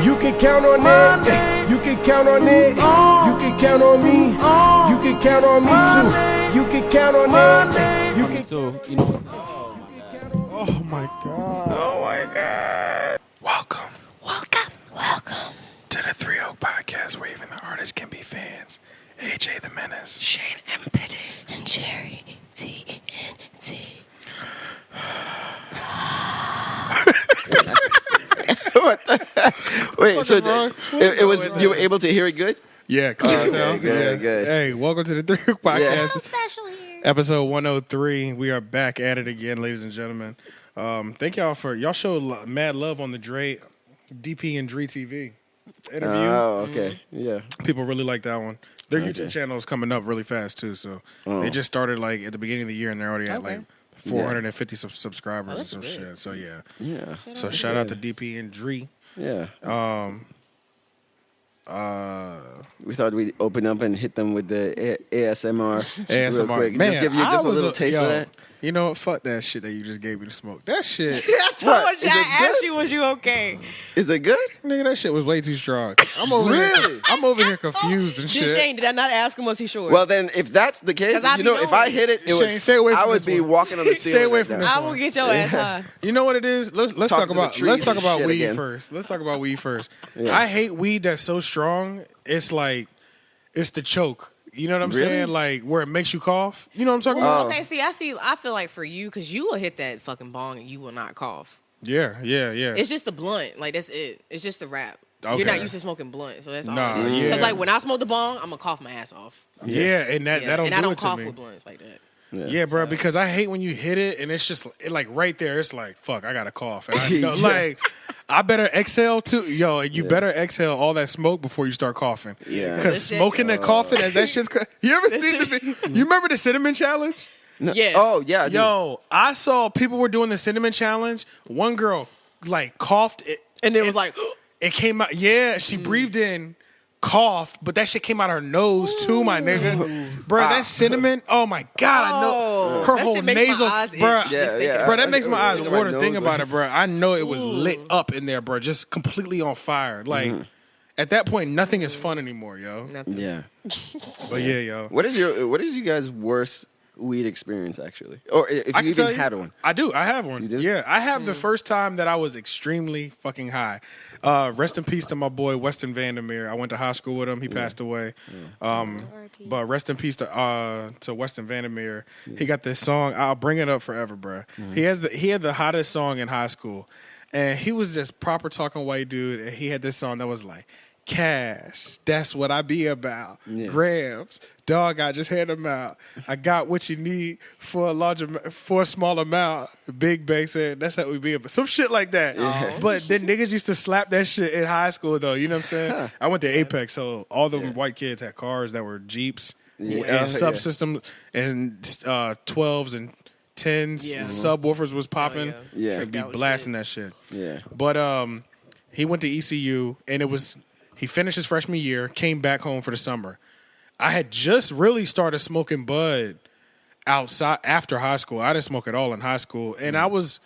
You can count on it. You can count on it. You can count on me. You can count on me too. You can count on it. You can. So you know. Oh my god. Oh my god. Welcome Welcome. to the 3 Oak Podcast, where even the artists can be fans. AJ the Menace, Shane and Petty and Jerry TNT. What the? Wait, so it was you were able to hear it good? Yeah, clear Okay, sounds. good, good. Hey, welcome to the 3 Oak Podcast. Yeah. Special here. Episode 103. We are back at it again, ladies and gentlemen. Thank y'all for y'all showed mad love on the Dre, DP and Dre TV interview. Oh, okay. Yeah. People really like that one. Their YouTube channel is coming up really fast too. So they just started like at the beginning of the year, and they're already at like 450 subscribers or some shit. So yeah. Yeah. So shout out to DP and Dre. Yeah. We We thought we'd open up and hit them with the ASMR. Real ASMR. quick. Man, just give you just a little taste of that. You know what? Fuck that shit that you just gave me to smoke. That shit, I told What? you. Is it I asked good? you, was you okay? Is it good? nigga, that shit was way too strong. I'm over here. I'm over here confused and shit. Shane, did I not ask him, was he sure? Well, then, if that's the case, 'Cause I you be know, if I knowing. hit it, Shane, stay away I from would this be one. walking on the Stay ceiling. away right from now. this I one. will get your ass high. You know what it is? Let's Talk talk to the about trees let's talk and about shit weed again. first. Let's talk about weed first. Yeah. I hate weed that's so strong. It's like it's the choke. You know what I'm Really? saying? Like where it makes you cough. You know what I'm talking about? Oh. Okay, I feel like for you, because you will hit that fucking bong and you will not cough. Yeah. It's just the blunt. Like, that's it. It's just the wrap. Okay. You're not used to smoking blunt, so that's all. Nah, Because, yeah. like, when I smoke the bong, I'm going to cough my ass off. Yeah, and that don't and do I don't it to cough me. with blunts like that. Yeah, bro, because I hate when you hit it and it's just like right there. It's like, fuck, I gotta cough. And I know, Yeah. like, I better exhale too. Yo, and you better exhale all that smoke before you start coughing. Yeah. Because This shit- smoking and coughing, as that shit's. You ever seen you remember the cinnamon challenge? No. Yes. Oh, yeah. I do. Yo, I saw people were doing the cinnamon challenge. One girl, like, coughed. And it was like, It came out. Yeah, she breathed in, coughed, but that shit came out her nose too, my nigga. Bro, that cinnamon. Oh my god, I know her that whole shit makes my nasal. eyes itch Bro, just thinking yeah. about bro, it. that makes my eyes Look at my water. Think nose. about it, bro. I know it was lit up in there, bro, just completely on fire. Like at that point, nothing is fun anymore, yo. Nothing. Yeah. But yeah, yo. What is you guys' worst weed experience, actually? Or if I you can tell even had one? I do. I have one. You do? Yeah, I have the first time that I was extremely fucking high. Rest in peace to my boy Weston Vandermeer. I went to high school with him. He passed away. But rest in peace to Weston Vandermeer. He got this song. I'll bring it up forever, bro. He had the hottest song in high school, and he was just proper talking white dude. And he had this song that was like, cash, that's what I be about. Yeah. Grams, dog, I just hand them out. I got what you need for a small amount. Big Bang said, that's how we be about. Some shit like that. But then niggas used to slap that shit in high school, though. You know what I'm saying? I went to Apex, so all the white kids had cars that were Jeeps and subsystems and 12s and 10s. Yeah. Subwoofers was popping. Yeah. They'd be Tripped out blasting that shit. Yeah. But he went to ECU, and he finished his freshman year, came back home for the summer. I had just really started smoking bud outside after high school. I didn't smoke at all in high school, and I wasn't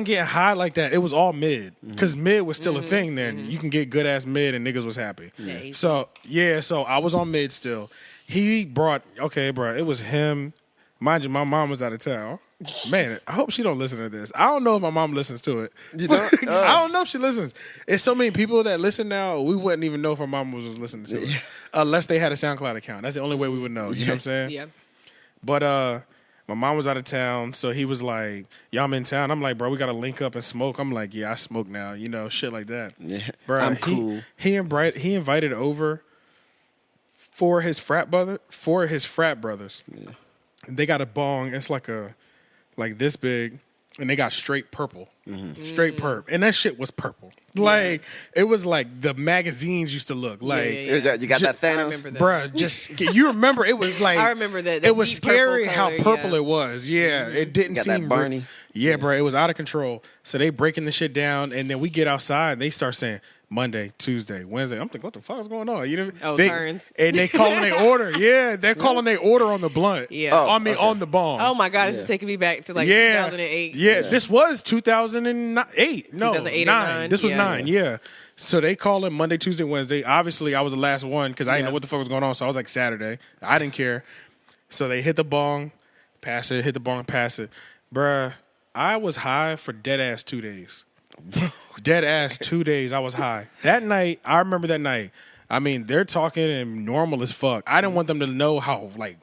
getting high like that. It was all mid, because mid was still a thing then. You can get good ass mid, and niggas was happy. Yeah. So I was on mid still. He brought it was him. Mind you, my mom was out of town. Man, I hope she don't listen to this. I don't know if my mom listens to it. You don't? I don't know if she listens. It's so many people that listen now, we wouldn't even know if our mom was listening to it. Unless they had a SoundCloud account. That's the only way we would know. You know what I'm saying? Yeah. But my mom was out of town, so he was like, "Yeah, I'm in town." I'm like, "Bro, we gotta link up and smoke." I'm like, "Yeah, I smoke now." You know, shit like that. Yeah. Bro, I'm cool. He invited over for his frat brothers. Yeah. They got a bong. It's like this big, and they got straight purple, straight perp, and that shit was purple. Like it was like the magazines used to look like. Yeah. You got that I Thanos? remember that. Bruh, just you remember it was like I remember that. It was deep scary purple how color, purple yeah. it was. Yeah, it didn't Got seem that Barney. Yeah, bro, it was out of control. So they breaking the shit down, and then we get outside, and they start saying Monday, Tuesday, Wednesday. I'm thinking, what the fuck is going on? You know, turns. And they calling their order. Yeah, they're calling their order on the blunt. Yeah. On the bong. Oh my God, this is taking me back to like 2008. Yeah, this was 2008. No, 2008 or 9. This was 9. Yeah. So they call it Monday, Tuesday, Wednesday. Obviously, I was the last one because I didn't know what the fuck was going on. So I was like Saturday. I didn't care. So they hit the bong, pass it. Hit the bong, pass it. Bruh, I was high for dead ass 2 days. Dead ass 2 days I was high. That night, I remember that night. I mean, they're talking and normal as fuck. I didn't want them to know how high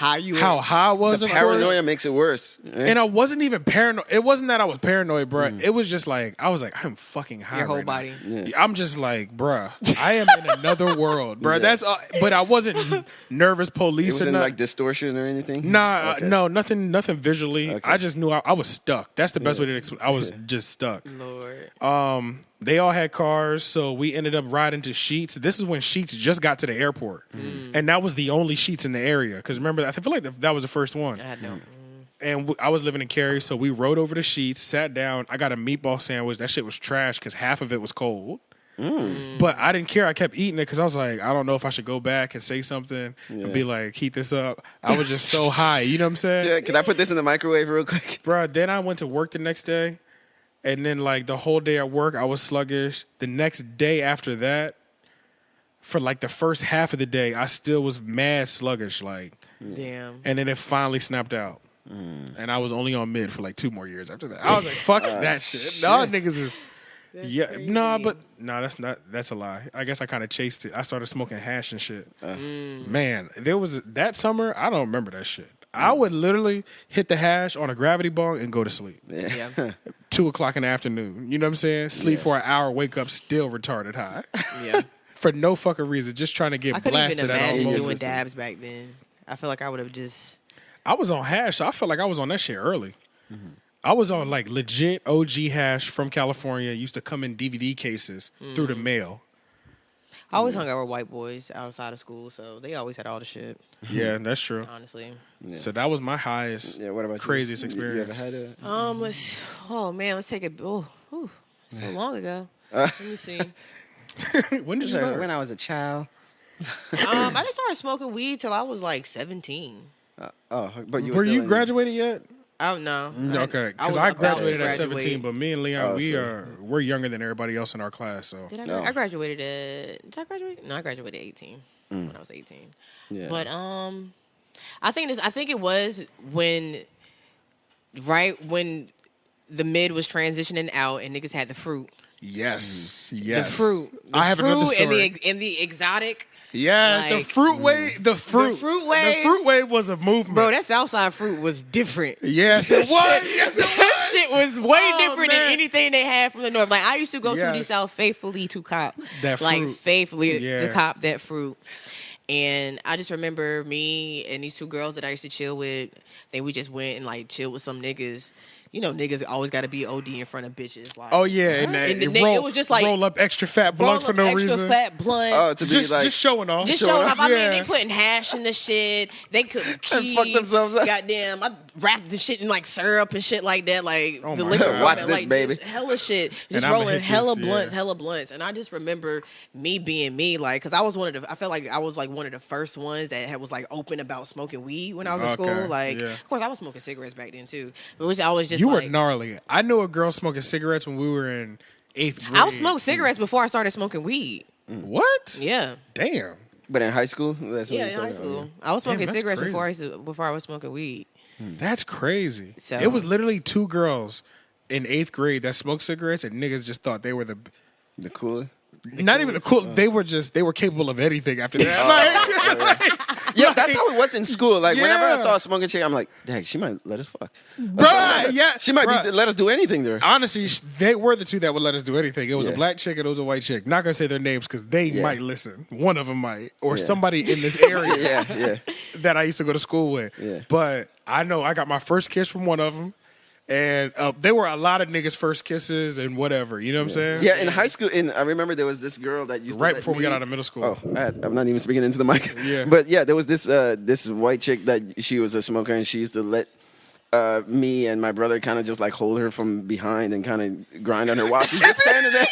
I was. The paranoia makes it worse. Right? And I wasn't even paranoid. It wasn't that I was paranoid, bro. It was just like, I was like, I'm fucking high. Your whole right body. now. Yeah. I'm just like, bruh, I am in another world, bruh. That's but I wasn't nervous police. It wasn't like distortion or anything? Nah, no, nothing visually. Okay. I just knew I was stuck. That's the best way to explain. I was just stuck. Lord. They all had cars, so we ended up riding to Sheetz. This is when Sheetz just got to the airport. And that was the only Sheetz in the area. Because remember, I feel like that was the first one. I had no. And I was living in Cary, so we rode over to Sheetz, sat down. I got a meatball sandwich. That shit was trash because half of it was cold. But I didn't care. I kept eating it because I was like, I don't know if I should go back and say something and be like, heat this up. I was just so high. You know what I'm saying? Yeah, can I put this in the microwave real quick? Bro, then I went to work the next day. And then, like, the whole day at work, I was sluggish. The next day after that, for, like, the first half of the day, I still was mad sluggish, like. Damn. And then it finally snapped out. And I was only on mid for, like, 2 more years after that. I was like, fuck that shit. Y'all niggas is... that's a lie. I guess I kind of chased it. I started smoking hash and shit. Man, there was... That summer, I don't remember that shit. I would literally hit the hash on a gravity bong and go to sleep. Yeah. 2 o'clock in the afternoon. You know what I'm saying? Sleep for an hour, wake up still retarded high. Yeah. For no fucking reason. Just trying to get I couldn't blasted even out imagine of doing dabs back then. I feel like I would have just... I was on hash, so I felt like I was on that shit early. I was on like legit OG hash from California. Used to come in DVD cases through the mail. I always hung out with white boys outside of school, so they always had all the shit. Yeah, that's true. Honestly. Yeah. So that was my highest, what about craziest you? experience. You ever had let's take it. So long ago. Let me see. When did you start? When I was a child. I didn't start smoking weed till I was like 17. But were you graduated yet? I don't know. Okay, because I graduated at 17, but me and Leon, we're younger than everybody else in our class. So I graduated at... Did I graduate? No, I graduated at 18 when I was 18. Yeah. But I think it was when the mid was transitioning out and niggas had the fruit. Yes. The fruit. I have another story. And the exotic. Yeah, like, the fruit wave. The fruit wave was a movement. Bro, that Southside fruit was different. Yes, it was. Yes, it was. That shit was way different than anything they had from the north. Like I used to go to the South faithfully to cop that fruit. Like faithfully to cop that fruit. And I just remember me and these 2 girls that I used to chill with. Then we just went and like chilled with some niggas. You know, niggas always got to be OD in front of bitches. Like, oh yeah, and it was just like roll up extra fat blunts for no reason. Extra fat blunts. Oh, to be just showing off. Just showing off. I mean, they putting hash in the shit. They could fuck themselves up. Goddamn, I wrapped the shit in like syrup and shit like that. Like the liquor. Watch this, like, baby. Hella shit. Just rolling hella blunts. And I just remember me being me, like, because I was I felt like I was like one of the first ones that was like open about smoking weed when I was in school. Like, of course, I was smoking cigarettes back then too. But which I was just you were gnarly. I knew a girl smoking cigarettes when we were in 8th grade. I smoked cigarettes before I started smoking weed. What? Yeah. Damn. But in high school? That's what in high school. I was smoking cigarettes before I was smoking weed. That's crazy. So, it was literally 2 girls in 8th grade that smoked cigarettes, and niggas just thought they were the coolest. Not even the cool. They were capable of anything after that. Yeah, that's how it was in school. Like, whenever I saw a smoking chick, I'm like, dang, she might let us fuck. Bruh, yeah. She might let us do anything there. Honestly, they were the 2 that would let us do anything. It was a black chick and it was a white chick. Not going to say their names because they might listen. One of them might. Or somebody in this area that I used to go to school with. Yeah. But I know I got my first kiss from one of them. And there were a lot of niggas' first kisses and whatever. You know what I'm saying? Yeah, in high school, I remember there was this girl that used to right before we got out of middle school. Oh, I'm not even speaking into the mic. Yeah. But yeah, there was this white chick that she was a smoker and she used to let me and my brother kind of just like hold her from behind and kind of grind on her while she's just standing there.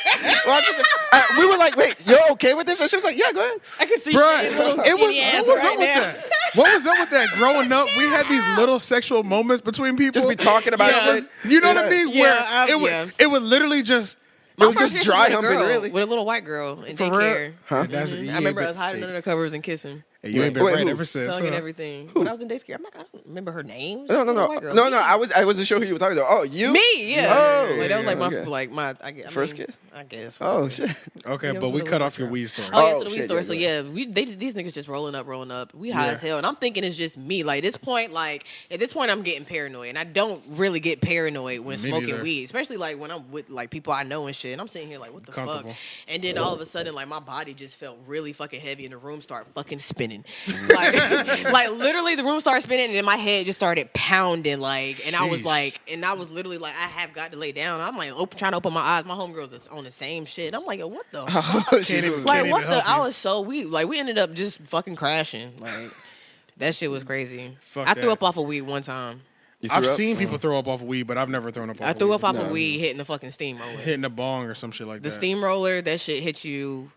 We were like, wait, you're okay with this? And she was like, yeah, go ahead. I can see Shay's little skinny ass right now. What was up with that? Growing up, we had these little sexual moments between people. Just be talking about shit. You know what I mean? Where it would literally just... It was just dry humping, really. With a little white girl in For daycare. real? Huh? I remember us hiding under the covers and kissing. Hey, you ain't been right who? ever since. Tongue and everything. When I was in daycare, I'm like, I don't remember her name. No. I wasn't sure who you were talking about. Oh, you? Me, yeah. Oh, like, that was okay. my first kiss. I guess. Oh shit. Okay, but we cut off your weed story. Oh, yeah, so the shit, weed story. yeah, So yeah, these niggas just rolling up. We high as hell, and I'm thinking it's just me. Like at this point, I'm getting paranoid, and I don't really get paranoid when smoking weed, especially like when I'm with like people I know and shit. And I'm sitting here like, what the fuck? And then all of a sudden, like my body just felt really fucking heavy, and the room started fucking spinning. Like literally, the room started spinning, and then my head just started pounding. Like, and I was literally like, I have got to lay down. I'm like trying to open my eyes. My homegirls is on the same shit. I'm like, yo, what the fuck? Like, what the? I was so weak. Like, we ended up just fucking crashing. Like, that shit was crazy. I threw up off of weed one time. I've seen people throw up off of weed, but I've never thrown up off of weed. I threw up off of weed hitting the fucking steamroller. Hitting a bong or some shit like that. The steamroller, that shit hits you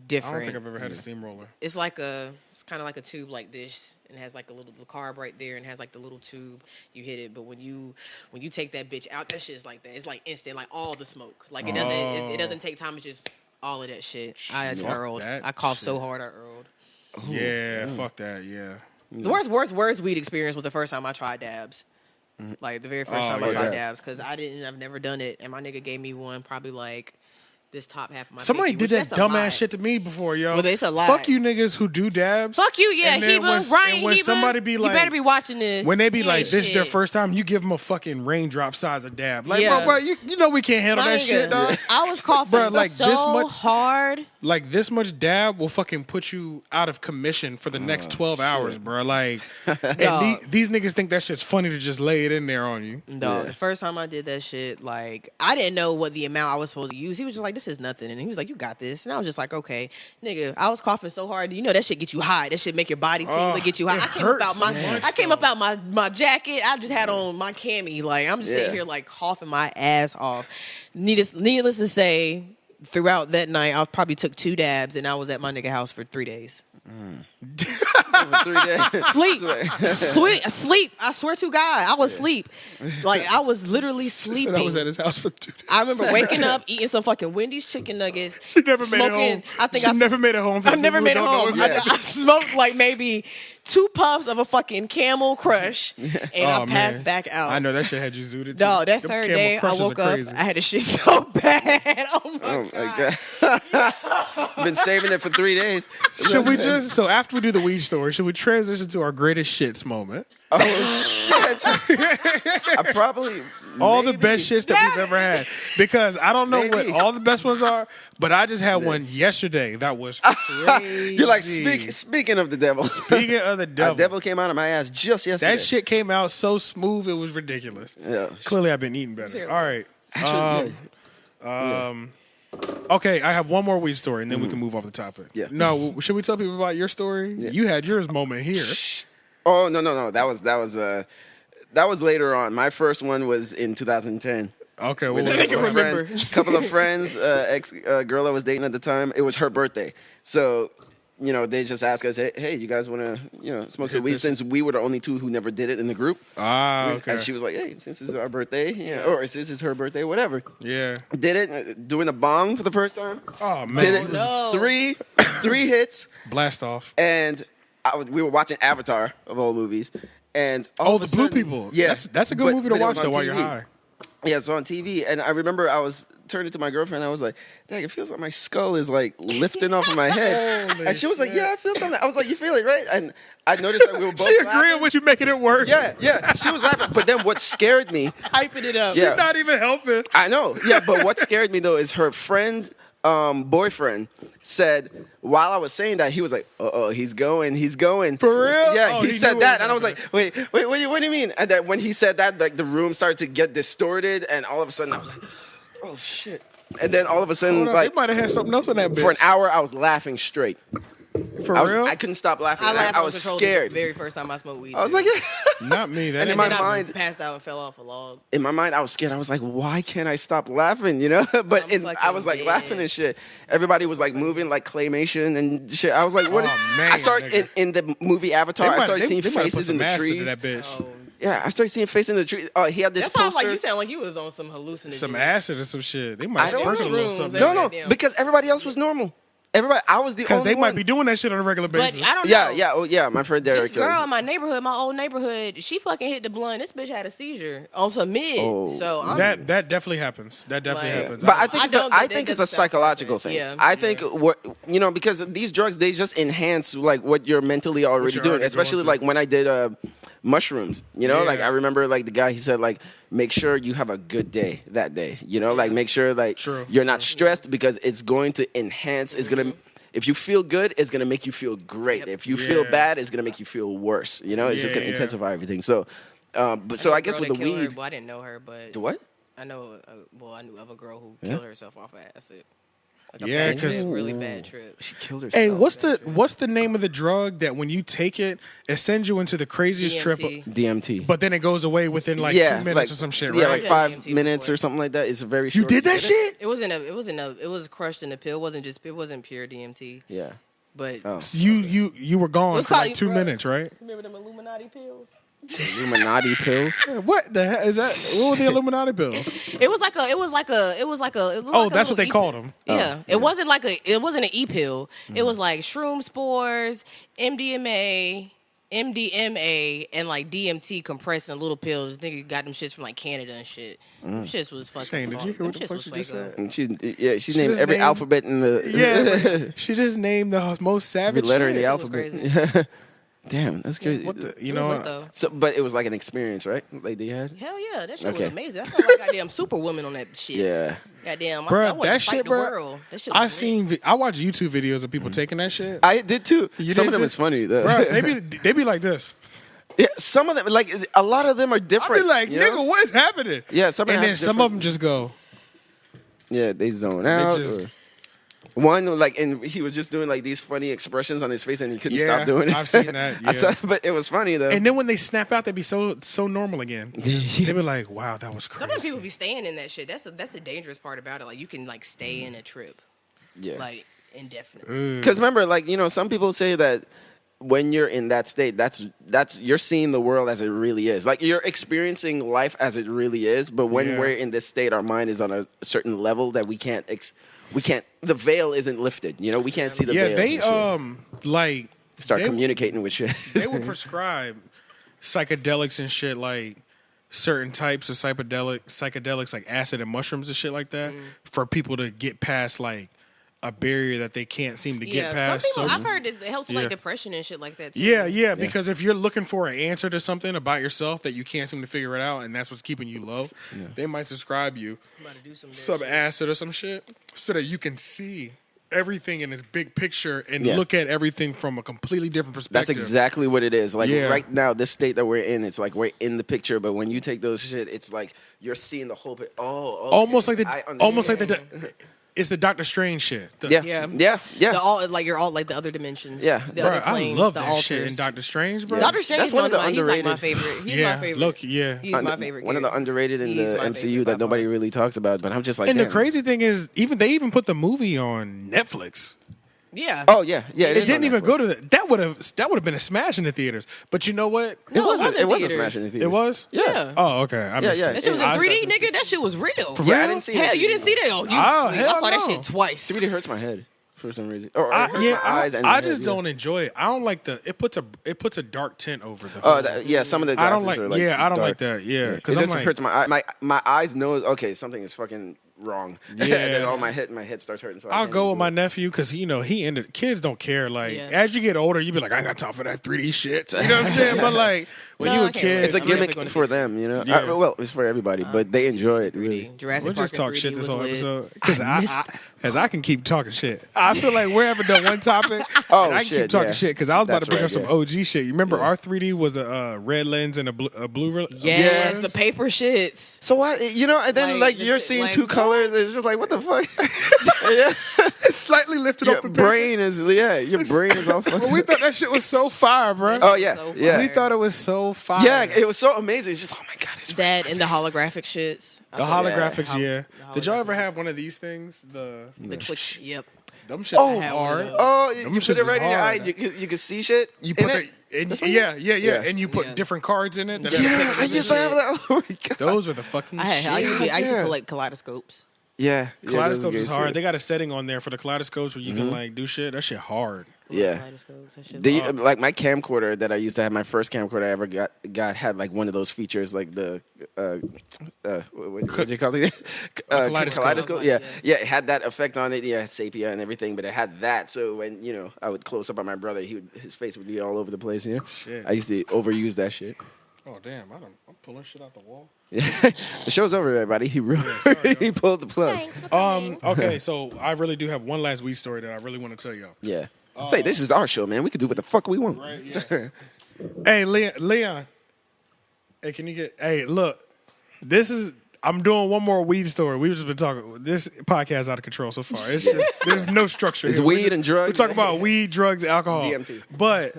different. I don't think I've ever had a steamroller. It's kind of like a tube like this, and it has like the carb right there, and has like the little tube. You hit it, but when you take that bitch out, that shit is like that. It's like instant, like all the smoke. Like it doesn't take time. It's just all of that shit. I earled. I coughed so hard I earled. Yeah, fuck that. Yeah. The worst weed experience was the first time I tried dabs. Like the very first time I tried dabs, because I've never done it, and my nigga gave me one probably like this top half of my Somebody pinky, did that dumbass shit to me before, yo. Well, it's a lot. Fuck you niggas who do dabs. Fuck you, yeah. When somebody be like, you better be watching this. When they be like, this is their first time, you give them a fucking raindrop size of dab. Like, Yeah. bro, you know we can't handle that shit, dog. I was coughing Bro, like so this much hard. Like this much dab will fucking put you out of commission for the next 12 hours, bro. Like, and these niggas think that shit's funny to just lay it in there on you. No, the first time I did that shit, like, I didn't know what the amount I was supposed to use. He was just like, this is nothing. And he was like, you got this. And I was just like, okay. Nigga, I was coughing so hard. You know that shit get you high. That shit make your body tingle to get you high. I came up out my jacket. I just had on my cami. Like, I'm just sitting here like coughing my ass off. Needless to say, throughout that night, I probably took 2 dabs, and I was at my nigga house for 3 days. For 3 days. Sleep. I swear to God, I was asleep. Like, I was literally sleeping. I was at his house for 2 days. I remember waking up, eating some fucking Wendy's chicken nuggets. She never made it home. I never made it home. I never made it home. I smoked like maybe 2 puffs of a fucking Camel Crush, and I passed back out. I know that shit had you zooted too. No, that third day I woke up, I had a shit so bad. Oh my God. Been saving it for 3 days. Should we so after we do the weed story, should we transition to our greatest shits moment? Oh shit! I probably all the best shits that we've ever had, because I don't know what all the best ones are, but I just had one yesterday that was crazy. You're like speaking of the devil. Speaking of the devil, a devil came out of my ass just yesterday. That shit came out so smooth it was ridiculous. Yeah. Clearly, I've been eating better. All right. Okay, I have one more weed story, and then we can move off the topic. Yeah. No, should we tell people about your story? Yeah. You had yours moment here. Oh no! That was later on. My first one was in 2010. Okay, with a couple of friends, ex girl I was dating at the time. It was her birthday, so you know they just asked us, "Hey, you guys want to smoke some weed?" Since we were the only 2 who never did it in the group. Okay. And she was like, "Hey, since it's our birthday, or since it's her birthday, whatever." Yeah. Did it doing a bong for the first time. Oh man. Did it three hits. Blast off. And we were watching Avatar of all movies, and the blue people. Yeah, that's a good movie to watch though while you're high. Yeah, it's on TV, and I remember I was turning to my girlfriend. I was like, "Dang, it feels like my skull is like lifting off of my head." And she was like, "Yeah, I feel something." I was like, "You feel it, right?" And I noticed that we were both. She agreeing with you, making it worse. Yeah. She was laughing, but then what scared me? Hyping it up. She's not even helping. I know. Yeah, but what scared me though is her friend's boyfriend said while I was saying that, he was like, he's going. For real? Yeah, he said that. And I was like, wait, what do you mean? And then when he said that, like the room started to get distorted, and all of a sudden I was like, oh shit. And then all of a sudden, like, they might have had something else in that bitch. For an hour, I was laughing straight. For real? I couldn't stop laughing. I laughed I was scared. The very first time I smoked weed. I was too. like, Not me. That And in ain't my And then mind- I passed out and fell off a log. in my mind, I was scared. I was like, why can't I stop laughing? You know? But I was like fucking laughing dead. and shit. Everybody was like moving like claymation and shit. I was like, what is man, I start nigga. in the movie Avatar, I started seeing they might have put faces in some the acid to trees. that bitch. Oh. Yeah, I started seeing faces in the trees. Oh, he had this That's why I was like, poster. you sound like you was on some hallucinogen. Some acid or some shit. They might I don't sprinkle a know. little something. No, no, Goddamn. because everybody else was normal. Everybody, I was the Because only they might one. be doing that shit on a regular But basis. I don't know. Yeah, yeah, oh, yeah. My friend Derek. This girl in my neighborhood, my old neighborhood, she fucking hit the blunt. This bitch had a seizure on some mid. Oh. So I'm, That definitely happens. That definitely Like- happens. But I think I it's don't- a psychological thing. Yeah. I think what because these drugs they just enhance like what you're mentally already you're doing. already Especially going like when I did mushrooms. You know, like Yeah. I remember like the guy he said like make sure you have a good day that day. You know, like make sure like True, you're not stressed because it's going to enhance. It's gonna. If you feel good, it's gonna make you feel great. If you feel Yeah. bad, it's gonna make you feel worse. You know, it's just Yeah, gonna yeah. intensify everything. So, but so I guess with the weed, well, I didn't know her, but the what? I know. Well, I knew of a girl who killed herself off of acid. Like a Yeah, bad 'cause- trip, really bad trip. She killed herself. Hey, what's the name of the drug that when you take it, it sends you into the craziest trip, DMT. DMT. but then it goes away within like 2 minutes or some shit, Yeah, right? like Yeah, 5 DMT minutes before. or something like that. It's very You short. did that shit? It was crushed in the pill. It wasn't pure DMT. Yeah. But Oh. You were gone What's for called- like 2 minutes, right? remember them Illuminati pills? Illuminati pills. What the hell is that? What was the Illuminati bill? It was like a. Oh, that's what they called them. Yeah, it wasn't an e pill. It was like shroom spores, MDMA, and like DMT compressed in little pills. Nigga got them shits from like Canada and shit. Them shits was fucking. Shane, did you hear what the them fuck shits she was just fuego. said? And she named just every named- alphabet in the Yeah, she just named the most every savage letter in shit. the That shit was alphabet. Damn, that's crazy. What the? You It was lit, know? though. So, but it was like an experience, right? Like they had. Hell yeah, that shit Okay. was amazing. I felt like goddamn Superwoman on that shit. Yeah. Goddamn, Bruh, I wanted that to fight shit, the bruh, world. That shit was lit. I watch YouTube videos of people taking that shit. I did too. You Some did of them too? is funny. Though. Bruh, they be like this. Yeah, some of them, like a lot of them are I different. be like, you know? nigga, what's happening? Yeah, some of and them then have some different- of them just go. Yeah, they zone out. just- or- One like, and he was just doing like these funny expressions on his face, and he couldn't Yeah, stop doing it. I've seen that, I saw, yeah. but it was funny though. And then when they snap out, they be so normal again. They be like, wow, that was Some of crazy. people be staying in that shit. That's a dangerous part about it. Like you can like stay in a trip, yeah, like indefinitely. because remember, like some people say that when you're in that state, that's you're seeing the world as it really is. Like you're experiencing life as it really is. But when Yeah. we're in this state, our mind is on a certain level that we can't. The veil isn't lifted. We can't see the Yeah, veil. they and shit. like start they- communicating with shit. they would prescribe psychedelics and shit, like certain types of psychedelics like acid and mushrooms and shit like that for people to get past like a barrier that they can't seem to get Yeah, past. some people. So- I've heard it helps with Yeah. like depression and shit like that. Too. yeah, because if you're looking for an answer to something about yourself that you can't seem to figure it out, and that's what's keeping you low, they might prescribe you I'm about to do some some shit. acid or some shit so that you can see everything in its big picture and Yeah. look at everything from a completely different perspective. That's exactly what it is. Like Yeah. right now, this state that we're in, it's like we're in the picture. But when you take those shit, it's like you're seeing the whole picture. Oh, okay. almost like I the it's the Doctor Strange shit. The- yeah, Yeah. yeah. The all like you're all like the other dimensions. Yeah. the Bro, other I planes, love the that altars. shit in Doctor Strange, bro. Doctor Strange That's is one one of of the my. He's like my underrated- favorite. He's Yeah, my favorite. look, yeah. He's my favorite. One of the character. underrated in He's the my MCU favorite that by nobody far. really talks about. But I'm just like, And damn. the crazy thing is, they even put the movie on Netflix. Yeah. Oh yeah, yeah. It is didn't on even Netflix. go to that would have been a smash in the theaters. But you know what? It wasn't. It was a theaters. smash in the theaters. It was. Yeah. Oh, okay. I missed yeah. it. That shit was in I 3D, saw it. nigga. That shit was real. Yeah, I didn't see it. Hell, you didn't see that? Oh, you Oh, sweet. I hell saw that no. shit twice. It really hurts my head for some reason. Or it hurts my eyes and I my just head, don't enjoy it. I don't like it puts a dark tint over the. Oh yeah, some of the I glasses don't like. are like I don't dark. like that. Yeah, It because just I'm like, hurts my eye. My eyes know okay something is fucking wrong. Yeah. and then all my head starts hurting. So I I'll can't go do with my it. nephew because he ended. Kids don't care. Like Yeah. as you get older, you be like, I ain't got time for that 3D shit. You know what I'm saying? But like when No, you I a can't kid, relate. It's a I'm definitely gimmick gonna for them, Yeah. Well, it's for everybody, but they enjoy it really. Jurassic we'll just Park talk in shit 3D this was whole lit. episode because I can keep talking shit. I feel like we haven't done one topic. Oh, and I can keep shit, talking yeah. shit because I was about That's to bring right, up some yeah. OG shit. You remember our 3D was a red lens and a blue Yes, lens? the paper shits. So what? And then Like, you're it's seeing like, two what? colors. It's just like what the fuck? It's slightly lifted off the paper. Your brain is all fucking. We thought that shit was so fire, bro. Oh yeah, So yeah. We thought it was so fire. Yeah, it was so amazing. It's just, oh my god, it's That and the holographic shits. The holographics, yeah. The Did y'all ever holographics. have one of these things? The click. Yep. Them shits Oh, was hard. Oh, Them you shits put it was right in your eye. hard. You can see shit. You in put it. yeah, and you put different cards in it. Yeah, I used to have that. Oh my god. Those were the fucking I used to Yeah. collect kaleidoscopes. Yeah, kaleidoscopes is hard. Shit. They got a setting on there for the kaleidoscopes where you can like do shit. That shit hard. Yeah. Kaleidoscopes, that shit's Like my camcorder that I used to have, my first camcorder I ever got had like one of those features, like the what do you call it? Kaleidoscope. Yeah, it had that effect on it. Yeah, sepia and everything, but it had that. So when I would close up on my brother, his face would be all over the place. Yeah, Shit. I used to overuse that shit. Oh damn! I'm pulling shit out the wall. Yeah, the show's over, everybody. He he pulled the plug. Thanks for coming. Okay, so I really do have one last weed story that I really want to tell y'all. Yeah. Say, this is our show, man. We can do what the fuck we want. Right, yeah. Hey, Leon. Hey, can you get? Hey, look. I'm doing one more weed story. We've just been talking. This podcast is out of control so far. It's just there's no structure. It's here. weed and drugs. We talk about weed, drugs, alcohol. DMT. But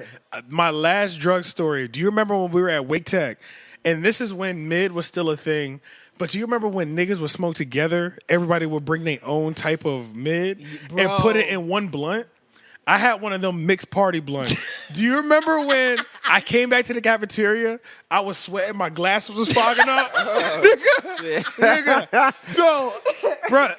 my last drug story. Do you remember when we were at Wake Tech? And this is when mid was still a thing. But do you remember when niggas would smoke together? Everybody would bring their own type of mid and put it in one blunt. I had one of them mixed party blunts. Do you remember when I came back to the cafeteria? I was sweating, my glasses was fogging up. nigga. So, bruh,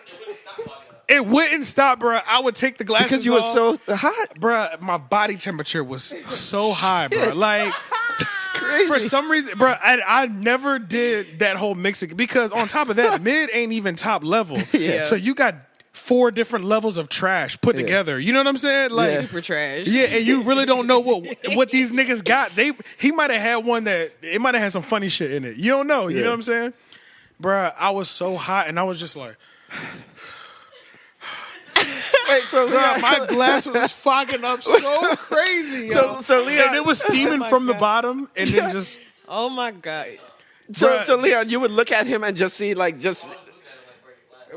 it wouldn't stop, bruh. I would take the glasses Because you were off. so hot. Bruh, my body temperature was so high, bruh. Like, That's crazy. for some reason, bruh, I never did that whole mixing. Because on top of that, mid ain't even top level. Yeah. So you got 4 different levels of trash put together. You know what I'm saying? Like, super trash. yeah, and you really don't know what these niggas got. He might have had one that it might have had some funny shit in it. You don't know. You know what I'm saying? Bruh, I was so hot and I was just like, Wait, so bruh, Leon, my glass was fogging up so crazy. Yo. so Leon, and it was steaming from the bottom and then just Oh my god. so Leon, you would look at him and just see bruh,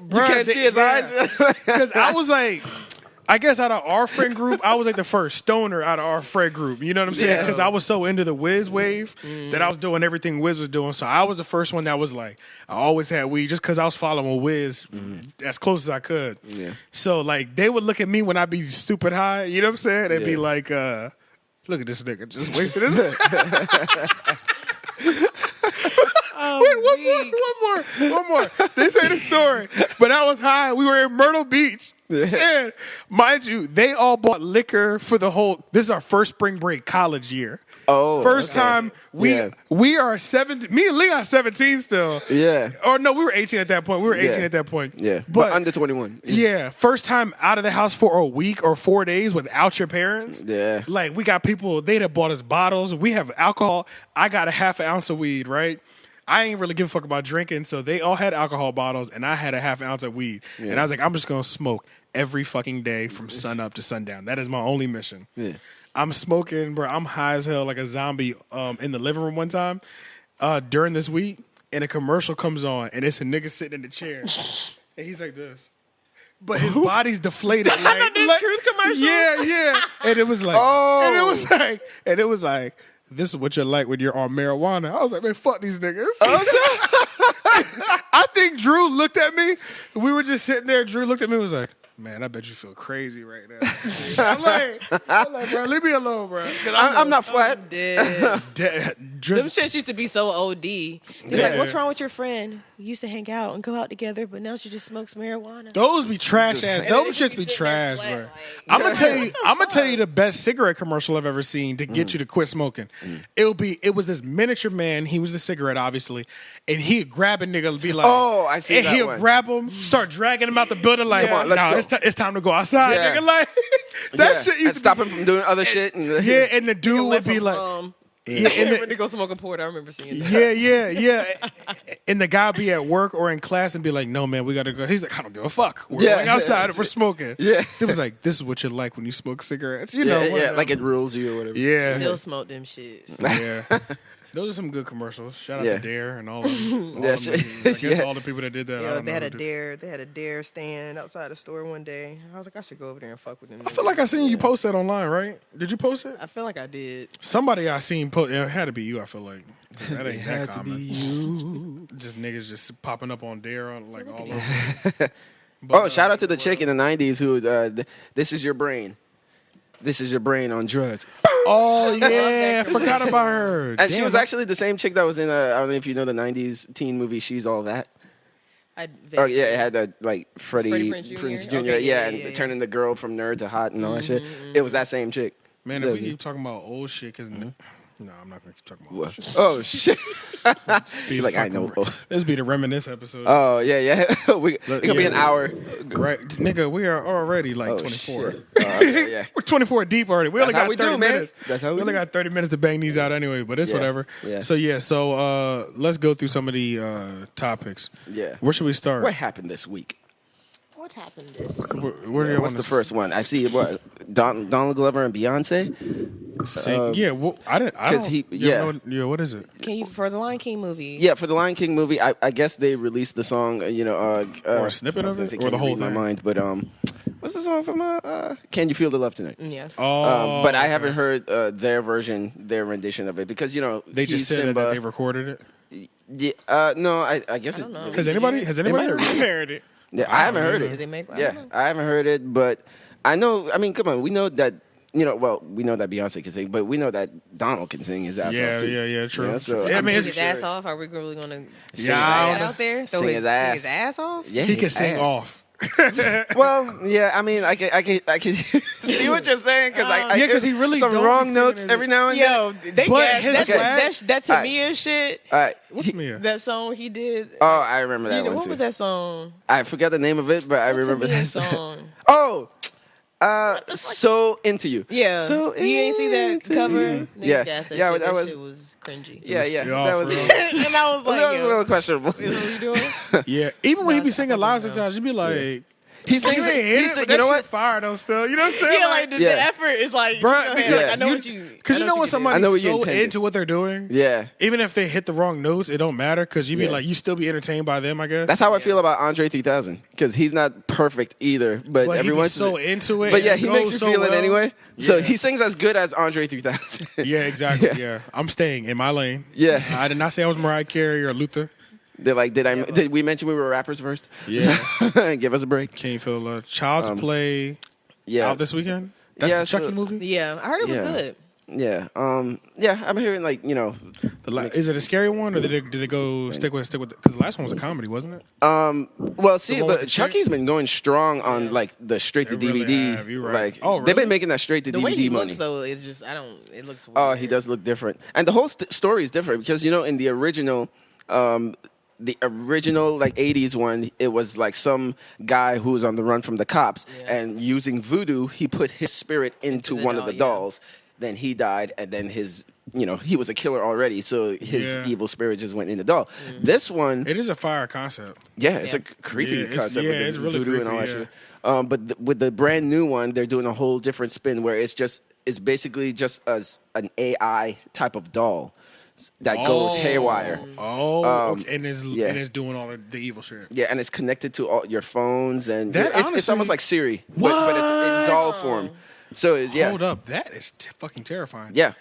you can't see his eyes. Because I was like, I guess out of our friend group, I was like the first stoner out of our friend group. You know what I'm saying? Because I was so into the Wiz wave that I was doing everything Wiz was doing. So I was the first one that was like, I always had weed just because I was following Wiz as close as I could. Yeah. So like they would look at me when I'd be stupid high. You know what I'm saying? They'd be like, look at this nigga just wasting his. Wait, one more. This ain't a story, but I was high. We were in Myrtle Beach. And mind you, they all bought liquor for the whole. This is our first spring break college year. Oh, first okay. time we are 17. Me and Lee are 17 still. Yeah. Or no, we were 18 at that point. We were 18 Yeah. at that point. Yeah, but under 21. yeah, first time out of the house for a week or 4 days without your parents. Yeah. Like we got people. They'd have bought us bottles. We have alcohol. I got a half an ounce of weed. Right. I ain't really give a fuck about drinking, so they all had alcohol bottles, and I had a half ounce of weed. Yeah. And I was like, I'm just gonna smoke every fucking day from sun up to sundown. That is my only mission. Yeah. I'm smoking, bro. I'm high as hell like a zombie in the living room one time during this week, and a commercial comes on, and it's a nigga sitting in the chair, and he's like this. But his body's deflated. Like, the truth commercial? Yeah. And it was like, and it was like, this is what you're like when you're on marijuana. I was like, man, fuck these niggas. I think Drew looked at me. We were just sitting there. Drew looked at me and was like, man, I bet you feel crazy right now. I'm like, bro, leave me alone, bro. I'm not flat. Them shits used to be so OD. They're like, what's wrong with your friend? We used to hang out and go out together, but now she just smokes marijuana. Those be trash ass. Those shits be trash, bro. I'm gonna tell you the best cigarette commercial I've ever seen to get you to quit smoking. It was this miniature man. He was the cigarette, obviously, and he'd grab a nigga and be like, oh, I see and that he'll one. grab him, start dragging him out the building like, Come on, let's go. It's time to go outside, Yeah. nigga. Like that shit used and to stop be, him from doing other shit. And, yeah, and the dude would be like, yeah, and to go smoke a port. I remember seeing that. yeah. And the guy be at work or in class and be like, no, man, we got to go. He's like, I don't give a fuck. We're going outside and we're smoking. Yeah. It was like, this is what you're like when you smoke cigarettes. You yeah, know. like it rules you or whatever. Yeah. Still smoke them shits. Yeah. Those are some good commercials. Shout out to Dare and all of them. All the people that did that. Yeah, they had a Dare. They had a Dare stand outside the store one day. I was like, I should go over there and fuck with them. I feel like I seen you post that online, right? Did you post it? I feel like I did. Somebody I seen post. It had to be you. I feel like that ain't that common. To be you. Just niggas just popping up on Dare on like all over. But, shout out to the chick in the '90s who. This is your brain. This is your brain on drugs. Oh yeah, forgot about her. And she was actually the same chick that was in I don't know if you know the '90s teen movie She's All That. Oh yeah, it had that like Freddie Prinze Jr. Okay, and turning the girl from nerd to hot and all that shit. It was that same chick. Man, if we keep talking about old shit, because no, I'm not gonna keep talking about old shit. Oh shit! Like I know. This be the reminisce episode. Oh yeah. It could be an hour. Right, nigga. We are already like 24. Okay, We're 24 deep already. We only got 30 minutes. That's how we only got 30 minutes to bang these out anyway. But it's whatever. Yeah. So let's go through some of the topics. Yeah. Where should we start? What happened this week? What happened this week? What's the first one? I see Donald Glover and Beyonce. I didn't. Because what is it? Can you for the Lion King movie? Yeah, for the Lion King movie, I guess they released the song. Or a snippet of it, or the whole thing. My mind, but what's the song from? Can You Feel the Love Tonight? Yeah. But I haven't heard their version, their rendition of it, because they just said Simba. that they recorded it. Yeah. No, I guess it. Has anybody heard it? Yeah, I haven't heard it. Did they make? I haven't heard it, but I know. I mean, come on, we know that. We know that Beyonce can sing, but we know that Donald can sing his ass off too. Yeah, true. Yeah, so I mean, his ass off. Are we really gonna sing his ass out there? Sing his ass. Sing his ass off. Yeah, he can sing off. Well, yeah, I mean, I can see what you're saying because he really some don't wrong be notes singing every now and then. Yo, they But gas, his that to me and shit. What's Mia? That song he did. Oh, I remember that one What too. was that song? I forgot the name of it, but I remember that song. Oh, So Into You. Yeah. So you ain't see that cover? Yeah. That shit was cringy. Yeah. That was And I was like, that was a little questionable. is what we doing? Yeah, even when he be singing live sometimes, you be like, He sings it. You know what? Fire though, still. You know what I'm saying? Yeah, like the effort is like, Bruh, I know what you. Because you know when somebody's so intended. into what they're doing, Yeah. even if they hit the wrong notes, it don't matter because you be like, you still be entertained by them, I guess. That's how I feel about Andre 3000 because he's not perfect either, but he be everyone's so into it. But yeah, and he it makes goes you so feel it well. anyway. So Yeah. he sings as good as Andre 3000. Yeah, exactly. Yeah, I'm staying in my lane. Yeah. I did not say I was Mariah Carey or Luther. They're like, did we mention we were rappers first? Yeah. Give us a break. Can't feel love. Child's Play. Yeah. Out this weekend. That's the Chucky movie. Yeah, I heard it was good. Yeah. I'm hearing Is it a scary one or did it go stick with because the last one was a comedy, wasn't it? Well, see, one with but the Chucky's been going strong on like the straight to They really DVD. have, you're right. Like, Oh, really? they've been making that straight to The DVD way he money. looks though, it's just it looks weird. Oh, he does look different, and the whole story is different because in the original. The original like 80s one, it was like some guy who was on the run from the cops and using voodoo, he put his spirit into one of the dolls. Then he died, and then his, he was a killer already, so his evil spirit just went in the doll. Mm-hmm. This one, It is a fire concept. it's a creepy concept with it's the really voodoo creepy, and all that shit. But with the brand new one, they're doing a whole different spin where it's basically just as an AI type of doll that goes haywire. Okay. And it's doing all of the evil shit. Yeah, and it's connected to all your phones, and it's honestly- almost like Siri, but it's in doll form. So Hold up, that is fucking terrifying. Yeah.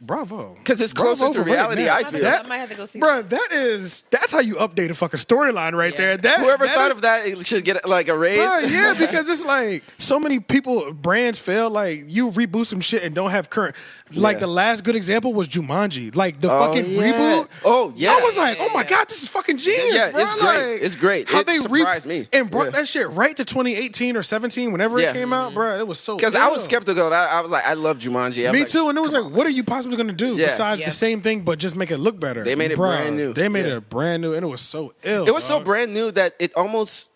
Bravo. Because it's closer to reality, I feel. I might have to go see Bro, that's how you update a fucking storyline right there. Whoever thought of that it should get like a raise. Bro, yeah, because it's like so many brands fail. Like you reboot some shit and don't have current. Like the last good example was Jumanji. Like the fucking reboot. Oh yeah. I was like, oh my god, this is fucking genius. Yeah, bro. it's great. Like, It's great. How It they surprised me. And brought that shit right to 2018 or 17, whenever it came out, bro. It was so. Because I was skeptical. I was like, I love Jumanji. Me too, and it was like, what are you possibly gonna do besides the same thing, but just make it look better? They made it brand new. They made it brand new, and it was so ill. It was so brand new that it almost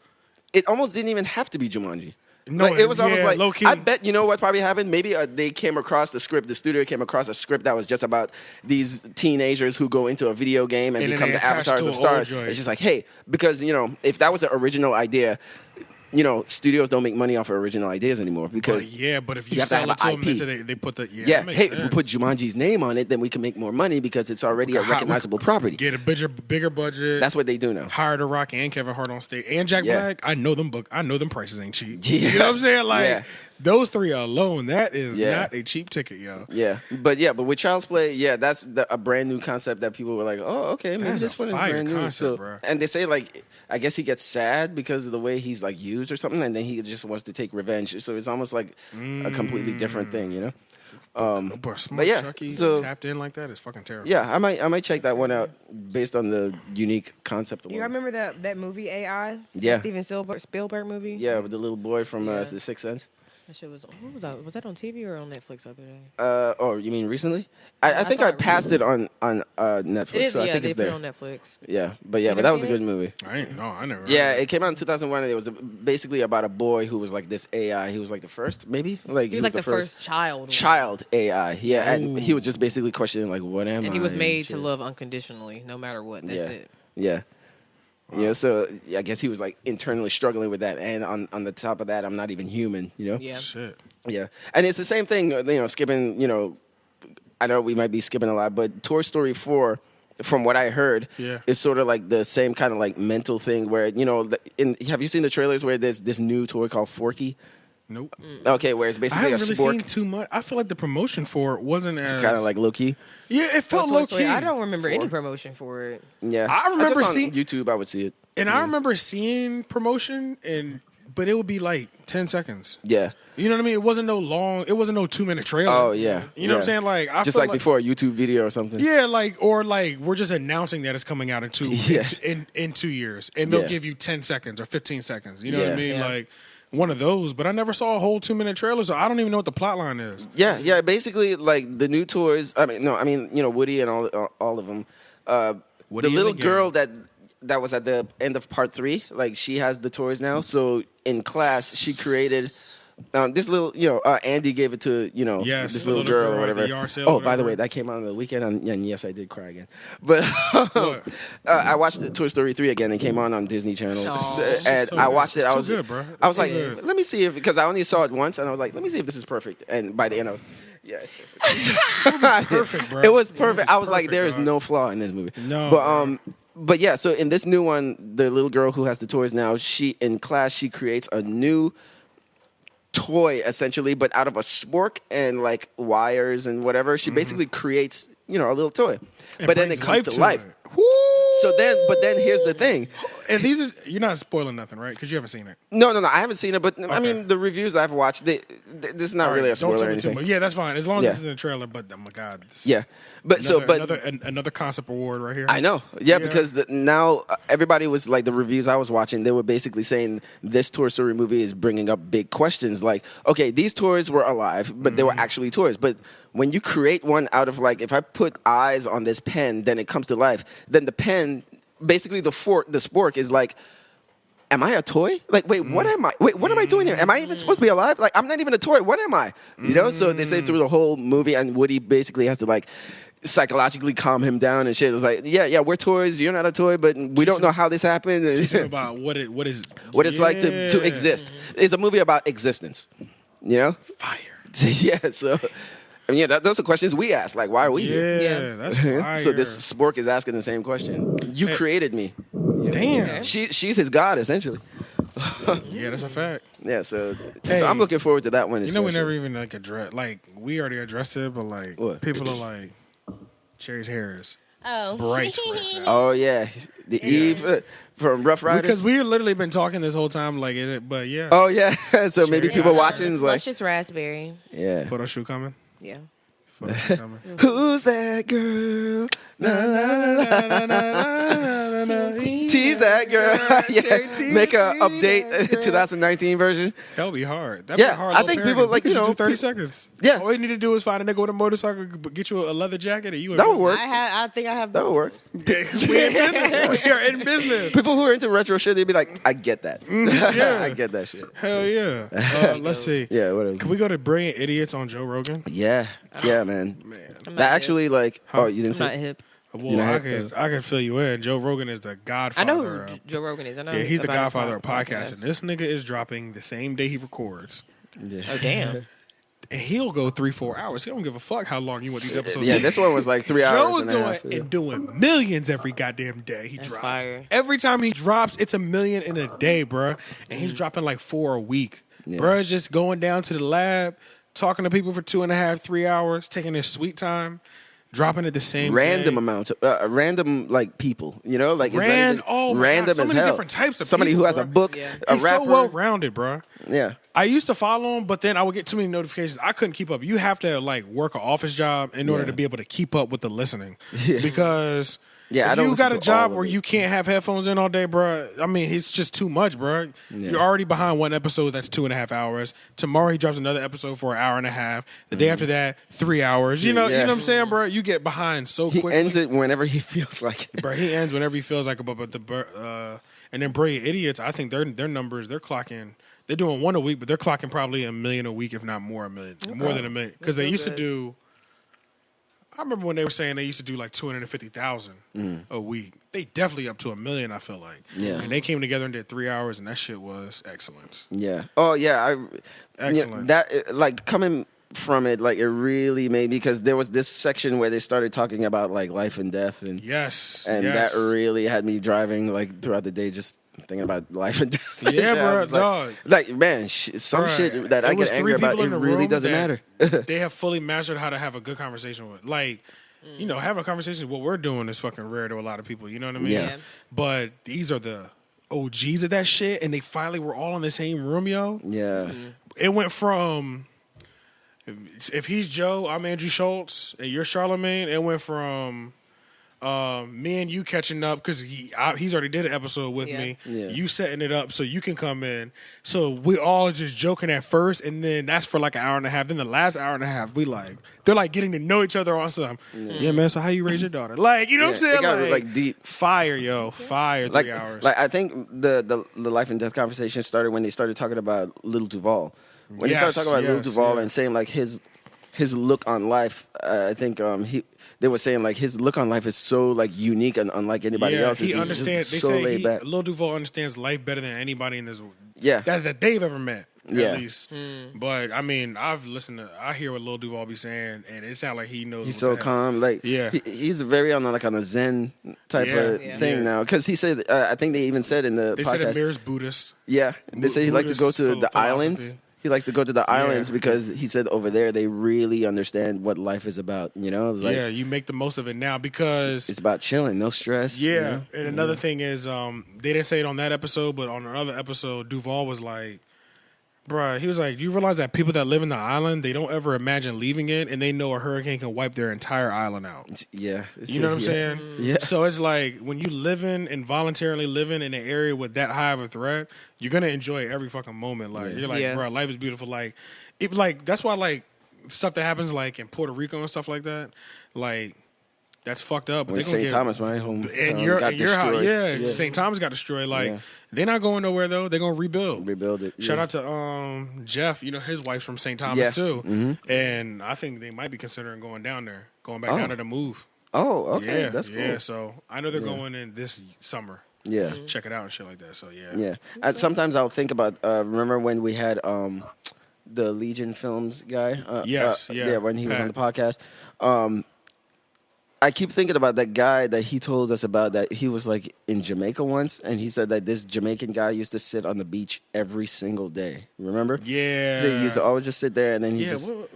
didn't even have to be Jumanji. No, like, it was almost like, low key. I bet you know what probably happened? Maybe they came across the script, the studio came across a script that was just about these teenagers who go into a video game and become the avatars of stars. It's just like, hey, because, if that was the original idea, studios don't make money off of original ideas anymore because but if you have to sell have it to an them, IP. they put the hey, if we put Jumanji's name on it, then we can make more money because it's already a recognizable property. Get a bigger budget. That's what they do now. Hire The Rock and Kevin Hart on stage and Jack Black. I know them prices ain't cheap. Yeah. You know what I'm saying? Like those three alone, that is not a cheap ticket, yo. Yeah, but with Child's Play, that's a brand new concept that people were like, oh, okay, maybe this one is brand new. Concept, bro. And they say like, I guess he gets sad because of the way he's like used or something, and then he just wants to take revenge. So it's almost like a completely different thing, you know. But yeah, Chucky so tapped in like that is fucking terrible. Yeah, I might check that one out based on the unique concept. You remember that movie AI? Yeah, Steven Spielberg movie. Yeah, with the little boy from The Sixth Sense. That shit was. What was that? Was that on TV or on Netflix the other day? Oh, you mean recently? I think I passed it on Netflix. It is, so I think they it's put there. it on Netflix. Yeah, but that was a good movie. I never. Yeah, it came out in 2001, and it was basically about a boy who was like this AI. He was like the first, maybe? Like he was like the first child. Child AI, yeah. And he was just basically questioning, like, what am I? And he was made to love unconditionally, no matter what. That's it. Yeah. Wow. Yeah, so I guess he was like internally struggling with that. And on the top of that, I'm not even human, you know? Yeah. Shit. Yeah. And it's the same thing, skipping, I know we might be skipping a lot, but Toy Story 4, from what I heard, is sort of like the same kind of like mental thing where, have you seen the trailers where there's this new toy called Forky? Nope. Okay, where it's basically I haven't a spork. really seen too much. I feel like the promotion for it wasn't as kind of like low key. Yeah, it felt low key. I don't remember any promotion for it. Yeah, I remember just seeing on YouTube. I would see it, and I remember seeing promotion, but it would be like 10 seconds. Yeah, you know what I mean. It wasn't no long. It wasn't no 2-minute trailer. Oh yeah, you know what I'm saying. Like I just feel like before a YouTube video or something. Yeah, or we're just announcing that it's coming out in 2 years, and they'll give you 10 seconds or 15 seconds. You know what I mean? Like. One of those, but I never saw a whole 2-minute trailer, so I don't even know what the plot line is. Yeah. Basically, like the new toys. Woody and all of them. The little girl that was at the end of part 3, like she has the toys now. So in class, she created this little. Andy gave it to this little girl or whatever. By the way, that came out on the weekend, and yes, I did cry again. But I watched the Toy Story 3 again. It came on Disney Channel, and I watched it. I was good, bro. I was like, let me see if, because I only saw it once, and I was like, let me see if this is perfect. And by the end, I was. Yeah, it's perfect, bro. It was perfect. I was like, there is no flaw in this movie. No, but yeah. So in this new one, the little girl who has the toys now, in class she creates a new toy essentially, but out of a spork and like wires and whatever. She basically creates a little toy, but then it comes to life. So then here's the thing. And you're not spoiling nothing, right? Because you haven't seen it. No, I haven't seen it, but I mean the reviews I've watched, this is not really a spoiler. Don't tell or me anything. too much. Yeah, that's fine. As long as it's in the trailer. But oh my god. But another concept award right here. I know. Yeah. Because now everybody was like, the reviews I was watching, they were basically saying this Toy Story movie is bringing up big questions. Like, okay, these toys were alive, but they were actually toys. But when you create one out of like, if I put eyes on this pen, then it comes to life. Then the pen, basically the spork is like, am I a toy? Like, wait, what am I? Wait, what am I doing here? Am I even supposed to be alive? Like, I'm not even a toy. What am I? So they say through the whole movie, and Woody basically has to like psychologically calm him down and shit. It's like, yeah, we're toys. You're not a toy, but we don't know how this happened. About what it's like to exist. It's a movie about existence. Fire. Yeah. So. I mean, those are questions we ask. Like, why are we here? Yeah, that's fire. So this spork is asking the same question. You created me. Damn. She's his god, essentially. Yeah, that's a fact. Yeah, so I'm looking forward to that one. We never even like address. Like, we already addressed it, but like people are like, Cherry's hair is bright right now. Oh yeah, the Eve from Rough Riders. Because we've literally been talking this whole time, like but yeah. Oh yeah, so maybe people watching is like, luscious raspberry. Yeah. Photo shoot coming. Yeah. Photo shoot coming. Who's that girl? Na, na, na, na, na, na, na. Tease that girl. Yeah. Make a update 2019 version. That would be hard. That'd be hard. I think people like do 30 seconds. Yeah. All you need to do is find a nigga with a motorcycle, get you a leather jacket, and you. That would work. I think I have. That would work. We are in business. People who are into retro shit, they'd be like, I get that. Yeah. I get that shit. Hell yeah. Let's see. Yeah, whatever. Can we go to Brilliant Idiots on Joe Rogan? Yeah, man. That actually, like, you didn't I'm say not hip. Well, I can fill you in. Joe Rogan is the godfather. I know who Joe Rogan is. I know. Yeah, he's the about godfather his of podcasting. This nigga is dropping the same day he records. Yeah. Oh damn. And he'll go 3-4 hours. He don't give a fuck how long you want these episodes. Yeah, this one was like 3 hours. Joe's doing millions every goddamn day. He drops. Fire. Every time he drops, it's $1 million in a day, bruh. And he's dropping like 4 a week. Yeah. Bruh's just going down to the lab, talking to people for 2.5, 3 hours, taking his sweet time, dropping at the same random day. amounts, random like people, you know, like Random as many hell. different types of somebody people, who has bro. a book, Yeah. a He's rapper. so well rounded, bruh. Yeah, I used to follow him, but then I would get too many notifications. I couldn't keep up. You have to like work an office job in order to be able to keep up with the listening. Yeah. Because Yeah, I if don't you listen got a to job all of where it. you can't have headphones in all day, bro. I mean, it's just too much, bro. Yeah. You're already behind one episode that's 2.5 hours. Tomorrow he drops another episode for 1.5 hours. The day after that, 3 hours. You know what I'm saying, bro? You get behind so he quickly. ends it whenever he feels like it. Bro, he ends whenever he feels like it. But and then Brilliant Idiots, I think their numbers, they're clocking. They're doing one a week, but they're clocking probably $1 million a week, if not more than $1 million. Because they used to do. I remember when they were saying they used to do like 250,000 a week. They definitely up to $1 million. I feel like. Yeah. And they came together and did 3 hours, and that shit was excellent. Yeah. Oh yeah. Excellent. That like coming from it, like it really made me, because there was this section where they started talking about like life and death, and Yes. that really had me driving like throughout the day, just thinking about life and death. Yeah, I bro, was dog. Like man, some Bruh, shit that it I was get 3 angry about, people it in the really room doesn't that matter. They have fully mastered how to have a good conversation with. Like, you know, having a conversation, what we're doing is fucking rare to a lot of people. You know what I mean? Yeah. But these are the OGs of that shit, and they finally were all in the same room, yo. Yeah. It went from, if he's Joe, I'm Andrew Schultz, and you're Charlamagne. It went from me and you catching up because he's already did an episode with me. Yeah. You setting it up so you can come in. So we all just joking at first, and then that's for like 1.5 hours. Then the last 1.5 hours, they're like getting to know each other on some. Yeah, man. So how you raise your daughter? Like, you know what I'm saying? It got like deep. Fire, yo, fire. 3 hours. Like I think the life and death conversation started when they started talking about Lil Duval. When they started talking about Lil Duval and saying like his look on life, I think they were saying like his look on life is so like unique and unlike anybody else. He understands. They so say laid back. Lil Duval understands life better than anybody in this. Yeah. that they've ever met. Yeah. At least. But I mean, I hear what Lil Duval be saying, and it sounds like he knows. He's what so the hell. calm. Like he's very on a Zen type of thing now. Because he said, I think they even said in the They podcast. said Amir's Buddhist. Yeah, they say he likes to go to Buddhist the philosophy. islands. He likes to go to the islands because he said over there they really understand what life is about. You know, it's like, You make the most of it now because it's about chilling, no stress. Yeah, you know? and another thing is, they didn't say it on that episode, but on another episode, Duval was like, bruh, he was like, you realize that people that live in the island, they don't ever imagine leaving it, and they know a hurricane can wipe their entire island out. Yeah, You know what I'm saying? Yeah. So it's like when you involuntarily living in an area with that high of a threat, you're gonna enjoy every fucking moment. Like you're like, bro, life is beautiful. Like, that's why like stuff that happens like in Puerto Rico and stuff like that, like. That's fucked up. When St. Thomas, my home, and got destroyed. St. Thomas got destroyed. Like they're not going nowhere though. They're gonna rebuild it. Shout out to Jeff. You know his wife's from St. Thomas too, and I think they might be considering going down there, going back down there to move. Oh, okay, Yeah, that's cool. Yeah, so I know they're going in this summer. Yeah, check it out and shit like that. So yeah. Sometimes I'll think about. Remember when we had the Legion Films guy? When he was on the podcast. I keep thinking about that guy that he told us about, that he was like in Jamaica once, and he said that this Jamaican guy used to sit on the beach every single day. Remember? Yeah. So he used to always just sit there, and then he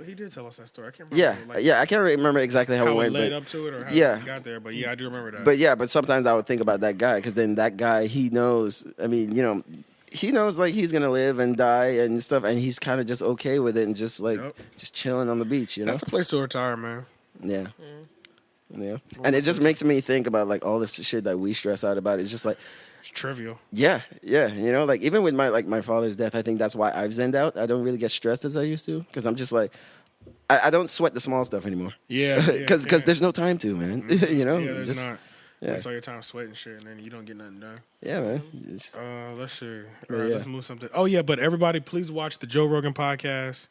he did tell us that story. I can't remember. I can't remember exactly how it went. How it led up to it or how it got there, but I do remember that. But sometimes I would think about that guy, because then that guy, he knows, I mean, you know, he knows like he's gonna live and die and stuff, and he's kind of just okay with it and just like just chilling on the beach, you know? That's the place to retire, man. Yeah. Yeah, and it just makes me think about like all this shit that we stress out about. It's just like it's trivial. Yeah, you know, like even with my father's death, I think that's why I've zenned out. I don't really get stressed as I used to, because I'm just like I don't sweat the small stuff anymore. Yeah, because there's no time to, man. You know, there's just not. It's all your time sweating shit, and then you don't get nothing done. Yeah, man. Let's see. All right, let's move something. Oh yeah, but everybody, please watch the Joe Rogan podcast.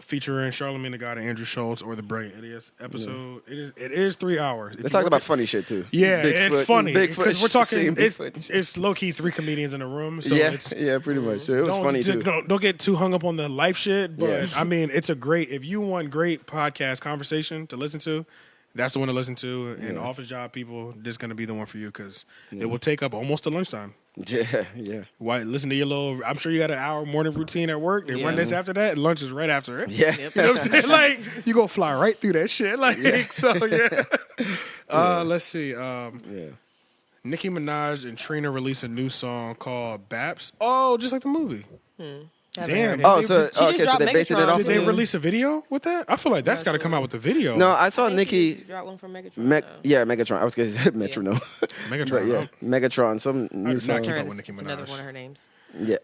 featuring Charlamagne the God and Andrew Shulz or the Brilliant Idiots episode. Yeah. It is 3 hours. They talk about funny shit too. Yeah, it's funny because we're talking. Bigfoot. It's low key 3 comedians in a room. So yeah, it's, pretty much. So it was funny too. Don't get too hung up on the life shit. But I mean, it's a great. If you want great podcast conversation to listen to, that's the one to listen to. And office job people, this is gonna be the one for you because it will take up almost to lunchtime. Yeah. Why? Listen to your little. I'm sure you got an hour morning routine at work. They run this after that. And lunch is right after it. Yeah, you know what I'm saying? Like you go fly right through that shit. Like so, yeah. Let's see. Nicki Minaj and Trina released a new song called Baps. Oh, just like the movie. Damn. Oh, so they based it off. Did they release a video with that? I feel like that's got to come out with the video. No, I saw Nicki. Dropped one from Megatron. Megatron. I was gonna say Metronome. Megatron. Megatron. Some new song. Keep up with Nicki Minaj. Another one of her names. Yeah,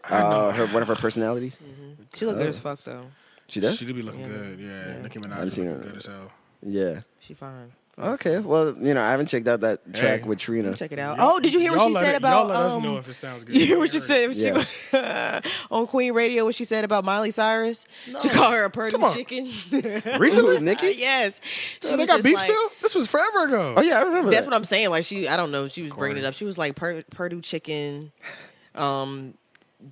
one of her personalities. Mm-hmm. She look good as fuck though. She does. She do be looking good. Yeah, Nicki Minaj is looking good as hell. Yeah. She fine. Okay, well, I haven't checked out that track with Trina. Check it out. Oh, did you hear what she said about? Y'all let us know if it sounds good. You hear what she said on Queen Radio? What she said about Miley Cyrus? No. She called her a Purdue chicken. Recently, Nicki? Yes. They got beef still. This was forever ago. Oh yeah, I remember. That's what I'm saying. Like I don't know. She was bringing it up. She was like Purdue chicken.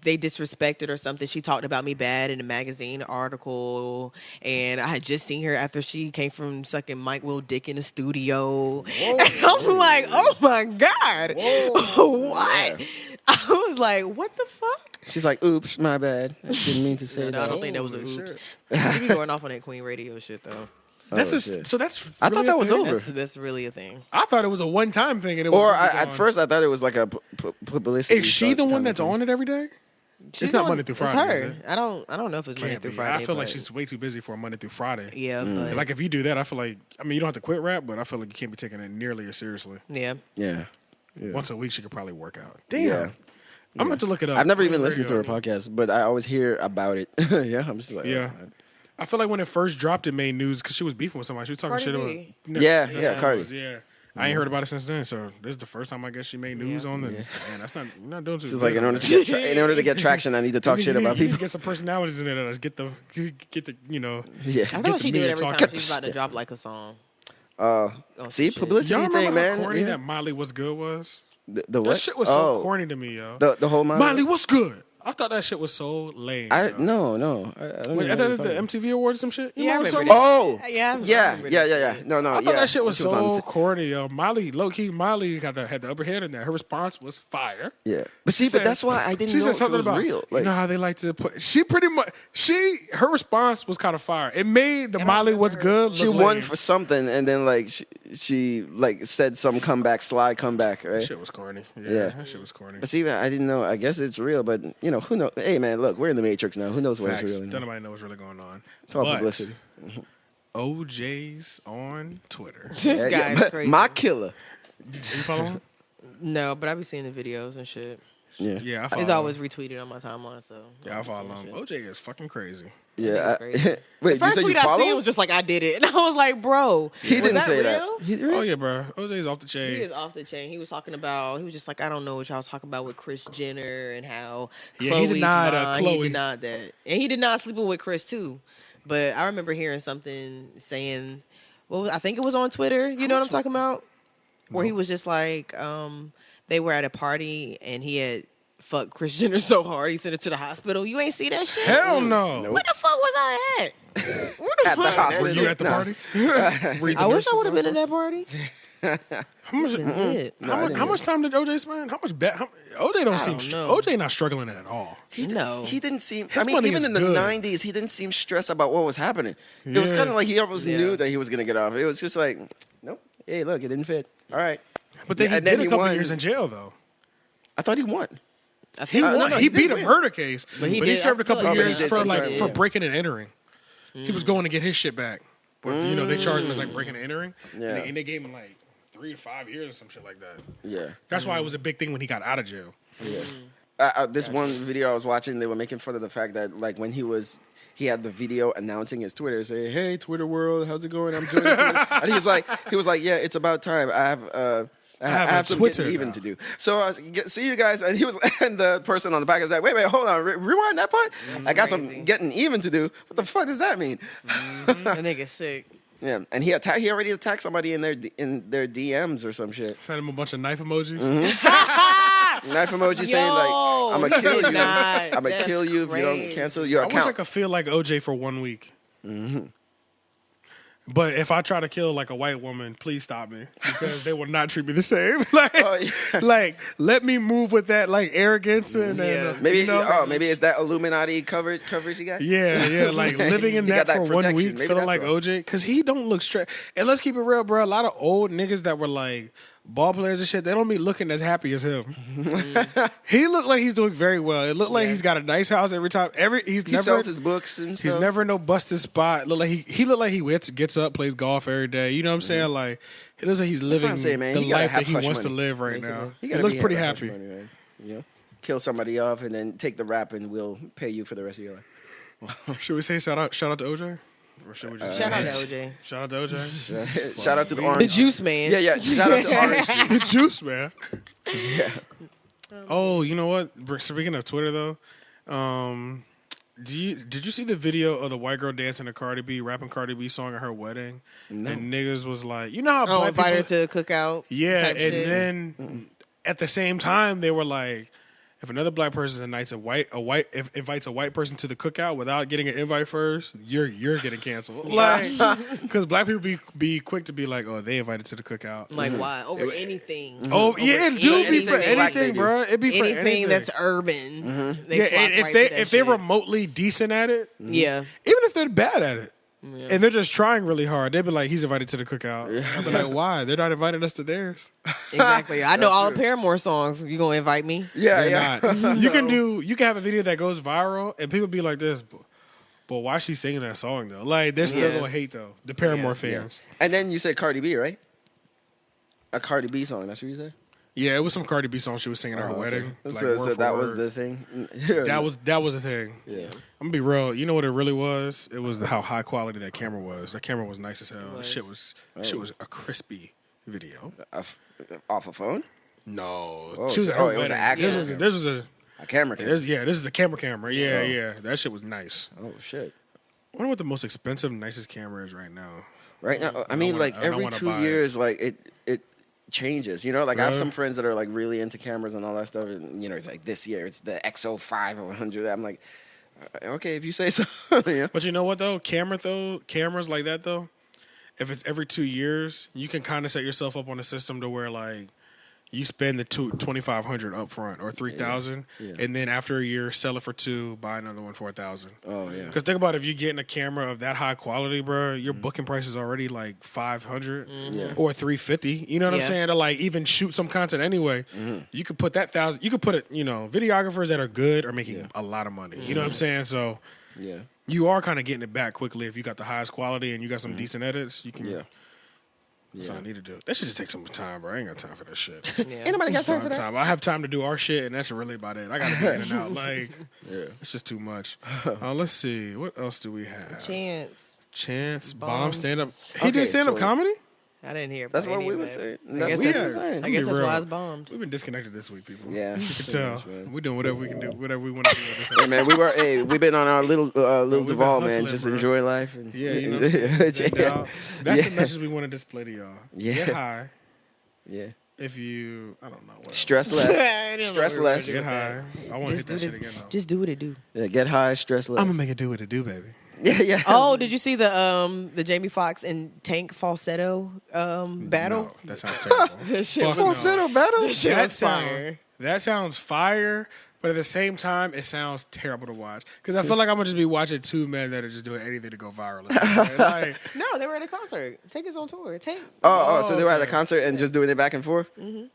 They disrespected or something. She talked about me bad in a magazine article, and I had just seen her after she came from sucking Mike Will dick in the studio. Whoa. And I'm like, oh my God, what? Yeah. I was like, what the fuck? She's like, oops, my bad. I didn't mean to say that. I don't think that was an oops. She be going off on that Queen Radio shit though. So that's. I thought that was over. That's really a thing. I thought it was a one-time thing, and it was. Or at first, I thought it was like a publicity. Is she the one that's on it every day? It's not Monday through Friday. It's her. Is it? I don't know if it's Monday through Friday. I feel like she's way too busy for a Monday through Friday. Yeah, but like if you do that, I feel like you don't have to quit rap, but I feel like you can't be taking it nearly as seriously. Yeah. Once a week, she could probably work out. Damn. Yeah. I'm going to look it up. I've never even listened to her podcast, but I always hear about it. I'm just like, I feel like when it first dropped, it made news because she was beefing with somebody. She was talking shit about. Cardi. Yeah. I ain't heard about it since then, so this is the first time I guess she made news on it. Man, that's not doing too. She's like, in order to get traction, I need to talk shit about people. Get some personalities in there. Let's get the Yeah, I feel like she do it every time she's about to drop like a song. See, publicity y'all thing, man. How corny that Miley What's Good was? The what? That shit was so corny to me, yo. The whole Miley What's Good? I thought that shit was so lame. No. I don't Wait, I thought the MTV Awards or some shit. Yeah, I remember that. Oh, yeah. No. I thought that shit was so corny, yo. Miley, low key, Miley had the upper hand in that. Her response was fire. Yeah, but that's why I didn't know said something it was about real. Like, you know how they like to put. Her response was kind of fire. It made the Miley What's Good. She won for something, and then like she like said some sly comeback, right? That shit was corny. Yeah, that shit was corny. But see, I didn't know. I guess it's real, but who knows? Hey, man, look, we're in the Matrix now. Who knows what's really? Nobody knows what's really going on. It's all publicity. OJ's on Twitter. This guy's crazy. My killer. You follow him? No, but I be seeing the videos and shit. Yeah. I follow It's always retweeted on my timeline, so I follow him. OJ is fucking crazy. Yeah. Wait, the first tweet I seen was just like I did it, and I was like, bro, he didn't say real? that. Oh yeah, bro. OJ's off the chain. He is off the chain. He was talking about. He was just like, I don't know what y'all was talking about with Kris Jenner and how he denied Chloe. He denied that, and he denied sleeping with Kris too. But I remember hearing something saying, I think it was on Twitter. You know what I'm talking about? Where he was just like, they were at a party and he had fucked Kris Jenner so hard he sent her to the hospital. You ain't see that shit? Hell no. Where the fuck was I at? At the hospital. Were you at the party? I wish I would have been in that party. How much time did OJ spend? OJ don't seem. OJ not struggling at all. He didn't seem. Even in the '90s, he didn't seem stressed about what was happening. It was kind of like he almost knew that he was gonna get off. It was just like, nope. Hey, look, it didn't fit. All right. But then he did a couple years in jail though. I thought he won. He won. He beat a murder case, but he served a couple years for breaking and entering. He was going to get his shit back. But, they charged him as breaking and entering. Yeah. And they gave him 3 to 5 years or some shit like that. Yeah. That's why it was a big thing when he got out of jail. Yeah. This one video I was watching, they were making fun of the fact that when he had the video announcing his Twitter, saying, "Hey, Twitter world, how's it going? I'm joining Twitter." And he was like, yeah, it's about time. I have I have some Twitter getting even now. to do. So see you guys, and he was, and the person on the back was like, wait, hold on, rewind that part. I got some getting even to do. What the fuck does that mean? That nigga's sick. Yeah, and he already attacked somebody in their DMs or some shit. Send him a bunch of knife emojis. Knife emoji saying like, "I'm gonna kill you. I'm gonna That's kill you if you don't crazy. cancel your I wish I account." could feel like OJ for 1 week. But if I try to kill like a white woman, please stop me because they will not treat me the same. Like, Oh, yeah. like let me move with that like arrogance and Maybe you know? maybe it's that Illuminati coverage you got. Yeah, like living in You that got for that 1 protection. week, Maybe feeling that's like why. OJ, because he don't look straight. And let's keep it real, bro. A lot of old niggas that were like ball players and shit, they don't be looking as happy as him. He looked like he's doing very well. It looked like he's got a nice house every time. He sells his books and stuff. He's never in no busted spot. Look like he look like he gets up, plays golf every day. You know what I'm saying? Like it looks like he's what living I'm saying, man. the He gotta life that have he hush wants to money, live right basically. now. He He gotta looks be pretty having happy. hush money, man. You know, kill somebody off and then take the rap and we'll pay you for the rest of your life. Should we say shout out to OJ? Or should we just Shout out to OJ. shout out to OJ? Shout out to the The orange. juice man. Yeah. Shout out to orange juice. The juice, man. Oh, you know what? Speaking of Twitter though, did you see the video of the white girl dancing to Cardi B, rapping Cardi B song at her wedding? No. And niggas was like, you know how Oh, black invite her people, to Cookout. yeah, type and shit. then at the same time they were like, if another black person invites a white person to the cookout without getting an invite first, you're getting canceled. Like, because black people be quick to be like, oh, they invited to the cookout. Like why? Over anything. Oh yeah, it do be for anything black they anything, do. bro. It be for Anything anything that's urban. They yeah. flock And right to that if they're shit. remotely decent at it, Yeah. even if they're bad at it, and they're just trying really hard, they'd be like, he's invited to the cookout. I'd be like, why? They're not inviting us to theirs. Exactly. I know all the Paramore songs. You gonna invite me? Yeah, They're not. You can have a video that goes viral, and people be like this. But why is she singing that song though? Like they're still Yeah. gonna hate though. The Paramore Yeah. fans. And then you said Cardi B, right? A Cardi B song. That's what you said. Yeah, it was some Cardi B song she was singing at her wedding. Like, So word for that was word. the thing. That was the thing. Yeah. I'm gonna be real. You know what it really was? It was how high quality that camera was. That camera was nice as hell. The shit was a crispy video. Off a phone. No, Oh, she was at it her was wedding. an action This was a A camera. this is a camera. Yeah. That shit was nice. Oh shit. I wonder what the most expensive, nicest camera is right now. Right now, I mean, wanna- like I don't every wanna 2 buy it. years, like it changes. You know, like I have Really? some friends that are like really into cameras and all that stuff. And you know, it's like this year it's the XO5 or 100. I'm like, okay, if you say so. Yeah. But you know what though? Cameras like that though, if it's every 2 years, you can kind of set yourself up on a system to where like you spend the $2,500 up front or $3,000, and then after a year sell it for $2,000, buy another one for $1,000. Oh yeah. Because think about it, if you're getting a camera of that high quality, bro, your booking price is already like $500 or $350. You know what I'm Yeah. saying? To like even shoot some content anyway, you could put that $1,000. You could put it. You know, videographers that are good are making a lot of money. You know what I'm saying? So Yeah. you are kind of getting it back quickly if you got the highest quality and you got some decent edits. You can. Yeah. That's what I need to do. That should just take some time, bro. I ain't got time for that shit. Yeah. Ain't nobody got time for that. I have time to do our shit, and that's really about it. I got to be in and out. Like, it's just too much. Let's see. What else do we have? Chance, Bomb, stand up. He Okay, did stand up so- comedy? I didn't hear. That's about what any we of were that. saying. I That's guess what we that's were saying. I guess Be that's real. why it's bombed. We've been disconnected this week, people. Yeah. You can tell. We're doing whatever we can do, whatever we want to do. With Hey this. man, we've been on our little been Duval, man. hustling, Just bro. enjoy life. And, Yeah, you know what I'm saying? yeah. That's Yeah. the message we want to display to y'all. Yeah. Get high. Yeah. If you, I don't know. What Stress I less. didn't know Stress we were less. gonna Get do that. high. I want to hit that shit again, though. Just do what it do. Yeah, get high, stress less. I'm going to make it do what it do, baby. Yeah, yeah. Oh, did you see the Jamie Foxx and Tank falsetto battle? No, that sounds terrible. That shit Fuck was- no. Falsetto battle? shit That was fire. That sounds fire, but at the same time, it sounds terrible to watch. Because I feel like I'm going to just be watching two men that are just doing anything to go viral. Like, No, they were at a concert. Tank is on tour. Tank. So they were at a concert and just doing it back and forth? Jamie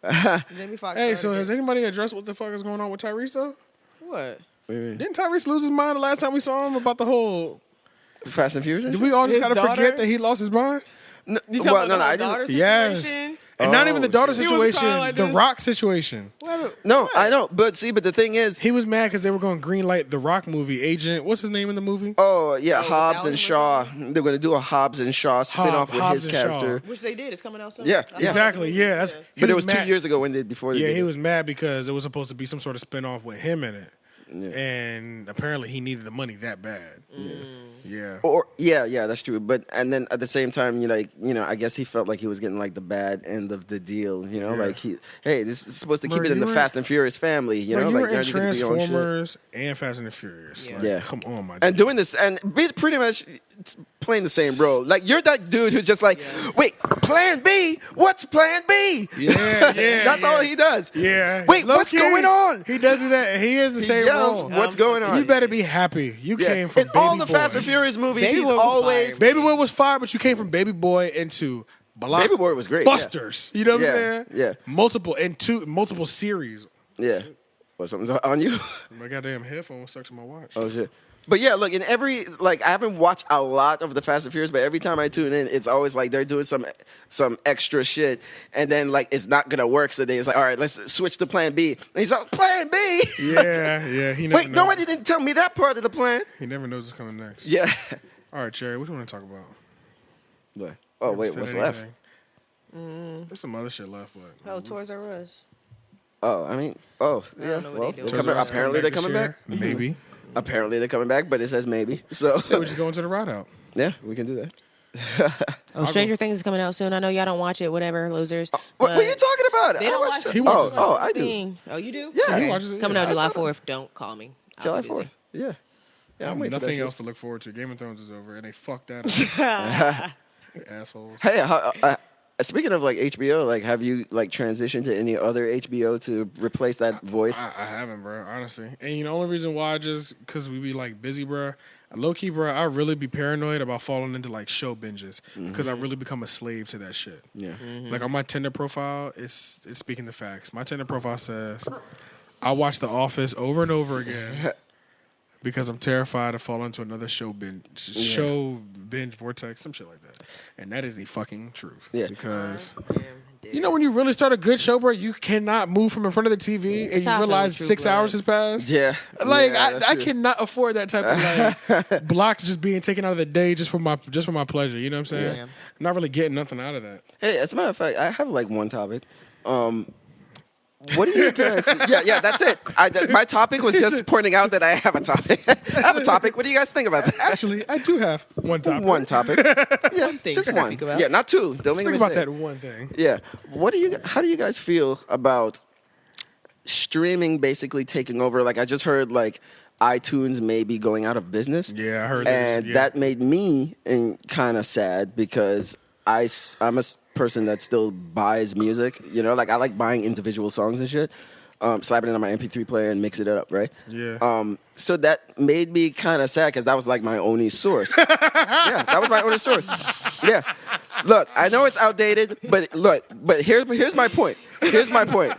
Foxx. hey, so started has it. anybody addressed what the fuck is going on with Tyrese, though? What? Didn't Tyrese lose his mind the last time we saw him about the whole... Fast and Furious? Did we all just His got to daughter? forget that he lost his mind? No, You talking well, about no, the I whole daughter didn't. Yes. situation? And not even the daughter He was situation, crying like the this. Rock situation. No, I know, but the thing is, He was mad because they were going to greenlight the Rock movie. Agent, what's his name in the movie? oh yeah, Hobbs Valley and Shaw. They're going to do a Hobbs and Shaw spin-off with Hobbs his and Shaw. character. Which they did. It's coming out soon. Yeah, yeah. Exactly. Yeah, that's. he But it was 2 mad- years ago when before they Yeah, did he it. was mad because it was supposed to be some sort of spinoff with him in it, and apparently he needed the money that bad. Yeah. Or yeah, that's true. But and then at the same time, I guess he felt like he was getting like the bad end of the deal. Like hey, this is supposed to keep Bro, it in you the were- Fast and Furious family. You Bro, know, you like were in you're gonna do your own shit. Transformers and Fast and the Furious. Yeah. Like, Yeah. come on, my And dude. doing this and pretty much playing the same role. Like you're that dude who's just like, wait, Plan B? What's Plan B? Yeah, That's all he does. Yeah. Wait, what's Low-key, going on? He does do that. He is the He same yells, role. what's going on? You better be happy. You Yeah. came from in all Baby the Fast Boy. and Furious movies. Baby He's Boy was always fire. Baby Boy was fire, but you came from Baby Boy into Baby Boy was great. yeah. Busters. You know what I'm saying? Yeah. Multiple series. Yeah. What, something's on you? My goddamn headphones stuck to my watch. Oh shit. But yeah, look, in every I haven't watched a lot of the Fast and Furious, but every time I tune in, it's always like they're doing some extra shit, and then like it's not gonna work. So they're like, all right, let's switch to Plan B. And he's like, Plan B. Yeah. He never Wait, knows. nobody didn't tell me that part of the plan. He never knows what's coming next. Yeah. All right, Cherry, what do you want to talk about? What? Oh wait, Said what's left? anything. There's some other shit left, but Oh, Toys R Us. Oh, I mean, oh I yeah. don't know what Well, they doing. they're coming- apparently they're coming back. Maybe. Apparently they're coming back, but it says maybe. So So we're just going to the ride out. yeah, we can do that. Oh, Stranger Things is coming out soon. I know y'all don't watch it. Whatever, losers. What are you talking about? They don't watch it. He watches Oh, I do. Oh, you do? Yeah, he watches it. Coming Yeah, out I July saw 4th. Don't call me. I'll July be busy. 4th. Yeah. Yeah, I'm waiting for that Nothing shit. else to look forward to. Game of Thrones is over, and they fucked that up. Assholes. Hey, speaking of like HBO, like have you like transitioned to any other HBO to replace that void? I haven't, bro, honestly. And the only reason why, just because we be like busy, bro. Low key, bro, I really be paranoid about falling into like show binges because I really become a slave to that shit. Yeah. Like on my Tinder profile, it's speaking the facts. My Tinder profile says I watch The Office over and over again because I'm terrified to fall into another show binge vortex, some shit like that. And that is the fucking truth. Yeah. Because when you really start a good show, bro, you cannot move from in front of the TV and It's you how I feel realize with 6 True hours Blood. has passed. Yeah. Like Yeah, that's I true. cannot afford that type of like blocks just being taken out of the day just for my pleasure. You know what I'm saying? Yeah. I'm not really getting nothing out of that. Hey, as a matter of fact, I have like one topic. What do you guys? Yeah, that's it. My topic was just pointing out that I have a topic. I have a topic. What do you guys think about that? Actually, I do have one topic. One topic. Yeah, thing just to one. speak about. Yeah, not two. Don't make a Think about mistake. that one thing. Yeah. How do you guys feel about streaming basically taking over? Like I just heard like iTunes may be going out of business. Yeah, I heard And this, yeah. that made me kind of sad because I'm a person that still buys music. Like I like buying individual songs and shit. Slapping it on my MP3 player and mix it up, right? Yeah. So that made me kind of sad because that was like my only source. Yeah, that was my only source. Yeah. Look, I know it's outdated, but here's my point. Here's my point.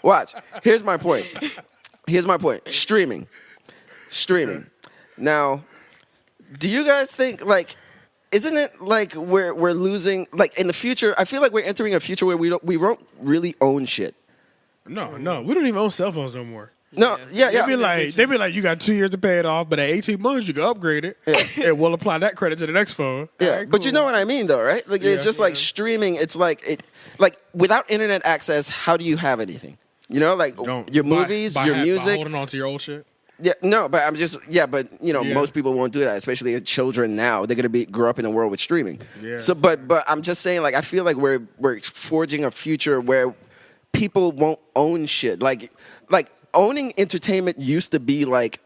Watch. Here's my point. Streaming. Now, do you guys think like, isn't it like we're losing like in the future? I feel like we're entering a future where we won't really own shit. No, we don't even own cell phones no more. No, yeah. They be like, you got 2 years to pay it off, but at 18 months you can upgrade it, and we'll apply that credit to the next phone. Yeah, All right, but you cool. know what I mean, though, right? Like it's Yeah. just like streaming. It's like without internet access, how do you have anything? Like Don't your by- movies, by your by music. holding on to your old shit. Yeah, no, but I'm just but Yeah. most people won't do that, especially children now. They're gonna grow up in a world with streaming. Yeah. So, but I'm just saying, like I feel like we're forging a future where people won't own shit. Like owning entertainment used to be like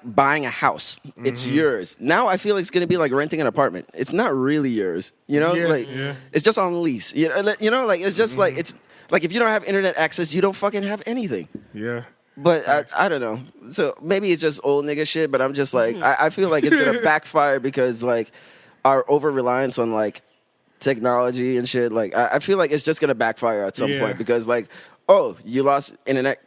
buying a house. It's yours. Now I feel like it's gonna be like renting an apartment. It's not really yours. Yeah, like yeah. it's just on lease. Like it's just like it's like if you don't have internet access, you don't fucking have anything. Yeah. But I don't know. So maybe it's just old nigga shit. But I'm just like I feel like it's gonna backfire because like our over reliance on like technology and shit. Like I feel like it's just gonna backfire at some Yeah. point because like you lost internet.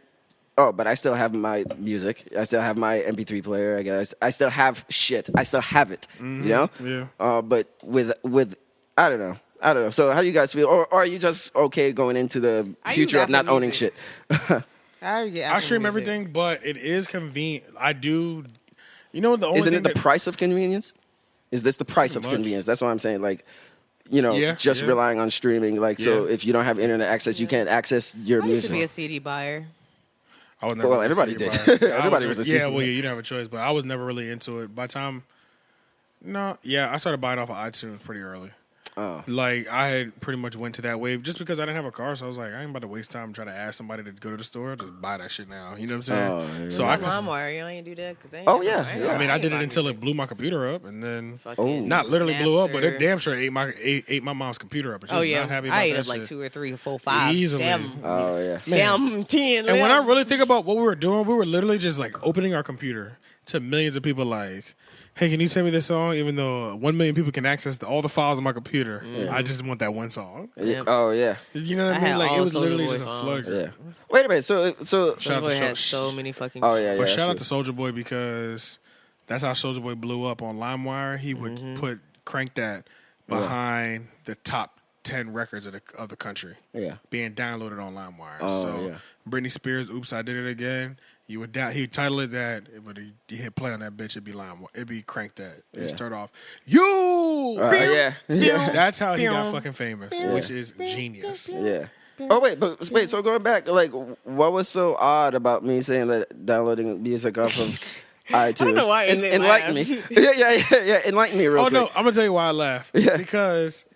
Oh, but I still have my music. I still have my MP3 player. I guess I still have shit. I still have it. Yeah. But with I don't know. I don't know. So how do you guys feel? Or are you just okay going into the future of not owning shit? I stream everything, but it is convenient. I do. You know, the only Isn't thing it the price of convenience? Is this the price of convenience? That's what I'm saying. Like, you know, just relying on streaming. Like, so if you don't have internet access, you can't access your I music. used to be a CD buyer. I was never Well, everybody did. Everybody was a CD Yeah, well, buyer. you didn't have a choice, but I was never really into it. By the time, I started buying off of iTunes pretty early. Oh. Like, I had pretty much went to that wave just because I didn't have a car, so I was like, I ain't about to waste time trying to ask somebody to go to the store. Just buy that shit now. You know what I'm saying? Oh, yeah. So I LimeWire, you ain't do that. I mean, I did it until it blew my computer up, and then not literally blew up, but it damn sure ate my mom's computer up. And she was not happy about I ate that up like shit. 2 or 3 or 4, 5. Easily. Oh, yeah. Sam 10. And when I really think about what we were doing, we were literally just like opening our computer to millions of people like, hey, can you send me this song? Even though 1 million people can access all the files on my computer, I just want that one song. Yeah. Oh, yeah. You know what I mean? Like, it was literally just a flood. Yeah. Wait a minute. So Shout out to had so many fucking. Oh, yeah, yeah. But shout out to Soulja Boy because that's how Soulja Boy blew up on LimeWire. He would crank that behind the top 10 records of the country. Yeah. Being downloaded on LimeWire. Oh, So yeah. Britney Spears, Oops, I Did It Again. He would title it that, but he hit play on that bitch. It'd be LimeWire. It'd be cranked that. It'd start off, you. yeah. That's how he got fucking famous, which is genius. Yeah. Oh wait. So going back, like, what was so odd about me saying that downloading music off of iTunes? I don't know why. Enlighten me. Yeah. Enlighten me real quick. No, I'm gonna tell you why I laugh. Yeah. Because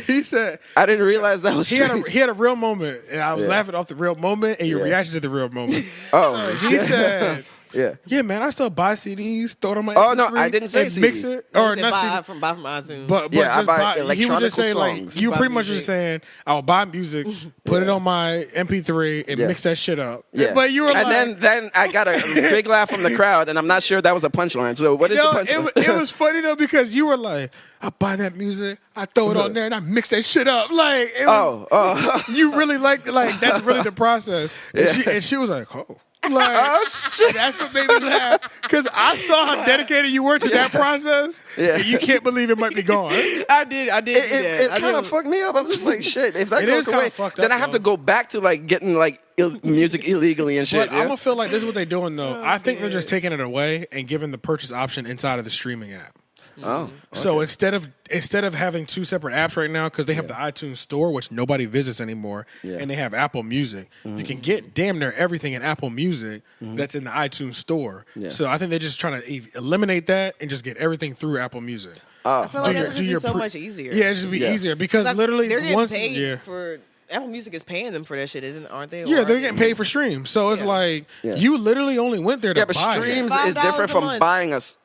he said I didn't realize that was he had a real moment, and I was laughing off the real moment and your reaction to the real moment. Oh, He said, yeah, man, I still buy CDs, throw it on my Oh, no, MP3, I didn't say and mix CDs. it or Buy not CDs. from iTunes. But Yeah, I just buy buy. He was electronic just saying songs. like you Buy pretty much music. just saying I'll buy music, put it on my MP3, and mix that shit up. Yeah. But you were and like, then I got a big laugh from the crowd, and I'm not sure that was a punchline. So what is the punchline? it was funny though because you were like, I buy that music, I throw it on there, and I mix that shit up. Like, it was, you really like that's really the process. And she was like, oh. Like, Oh, shit. That's what made me laugh because I saw how dedicated you were to that process, and you can't believe it might be gone. I did. It kind of fucked me up. I'm just like, shit. If that It goes is kinda away, fucked then up, I have though. to go back to like getting like music illegally and shit. But I'm gonna feel like this is what they're doing though. I think they're just taking it away and giving the purchase option inside of the streaming app. Oh, okay. So instead of having 2 separate apps right now, because they have the iTunes store, which nobody visits anymore, and they have Apple Music, you can get damn near everything in Apple Music that's in the iTunes store. Yeah. So I think they're just trying to eliminate that and just get everything through Apple Music. I feel like that would just be so much easier. Yeah, it just be easier because Like, literally they're getting once paid for. Apple Music is paying them for that shit, aren't they? Yeah, they're getting paid for streams. So it's like you literally only went there to Yeah, but buy it. streams $5 is different a from month. buying us.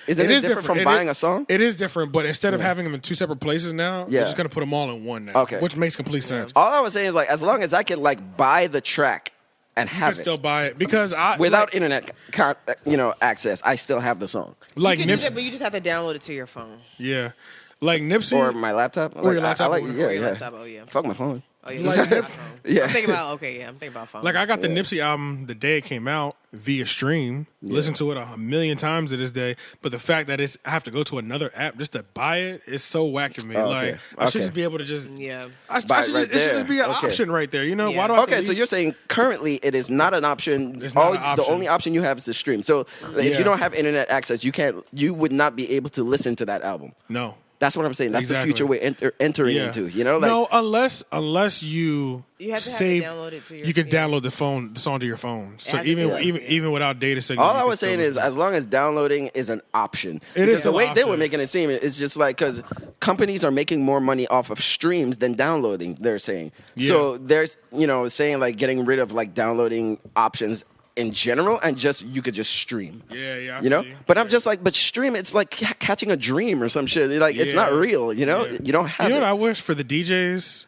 Isn't it different from buying a song? It is different, but instead of having them in 2 separate places now, they're just gonna put them all in one now. Okay. Which makes complete sense. All I was saying is like, as long as I can like buy the track and You have can it still buy it because without internet, access, I still have the song like You can do that, Nipsey. but you just have to download it to your phone. Yeah, like Nipsey. or my laptop. Or your laptop, I like, or yeah, your yeah. laptop, oh, yeah. Fuck my phone. Oh, yeah. Like Like, Nip- Yeah. I'm thinking about I'm thinking about phone. Like I got the Nipsey album the day it came out via stream. Listened to it 1,000,000 times to this day. But the fact that I have to go to another app just to buy it is so whack to me. Oh, Like okay. I should Okay. just be able to just Buy it should right it should there. just be an Okay. option right there. You know Yeah. why do I have to Okay, so leave? you're saying currently it is not an option. It's not an The option. only option you have is to stream. So if Yeah. you don't have internet access, you would not be able to listen to that album. No. That's what I'm saying. That's Exactly. the future we're entering Yeah. into. You know, like no, unless you You have to save, download it to your. you can download the song to your phone. So has to even be- even without data signal. all you I can was still saying is, listen. as long as downloading is an option, It is because the an way they option. were making it seem, it's just like because companies are making more money off of streams than downloading. They're saying so. There's saying like getting rid of like downloading options in general and you could just stream. Yeah, I You know, feel but I'm just like, but stream, it's like catching a dream or some shit. Like it's not Yeah. real. You know, Yeah. you don't have. You know it. what I wish for the DJs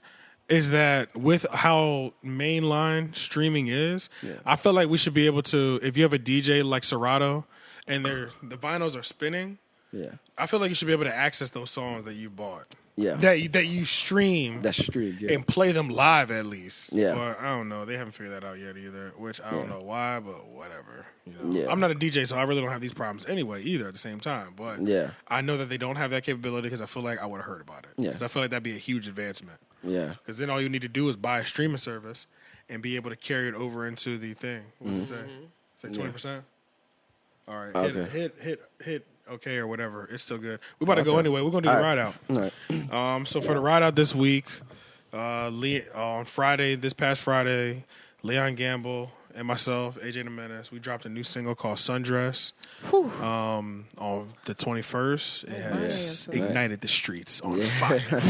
is that with how mainline streaming is, I feel like we should be able to, if you have a DJ like Serato and the vinyls are spinning, Yeah. I feel like you should be able to access those songs that you bought. that you stream. That's streamed, yeah. And play them live at least. Yeah. But I don't know. They haven't figured that out yet either, which I don't know why, but whatever. You know? Yeah. I'm not a DJ, so I really don't have these problems anyway either at the same time. But I know that they don't have that capability because I feel like I would have heard about it. Yeah. Because I feel like that'd be a huge advancement. Yeah. Because then all you need to do is buy a streaming service and be able to carry it over into the thing. What does it say? Say 20%? All right. Okay. Hit okay or whatever. It's still good. We about to go anyway. We're going to do the ride out. All right. So for the ride out this week, on Friday, this past Friday, Leon Gamble and myself, AJ the Menace, we dropped a new single called Sundress. On the 21st. It has ignited the streets on fire.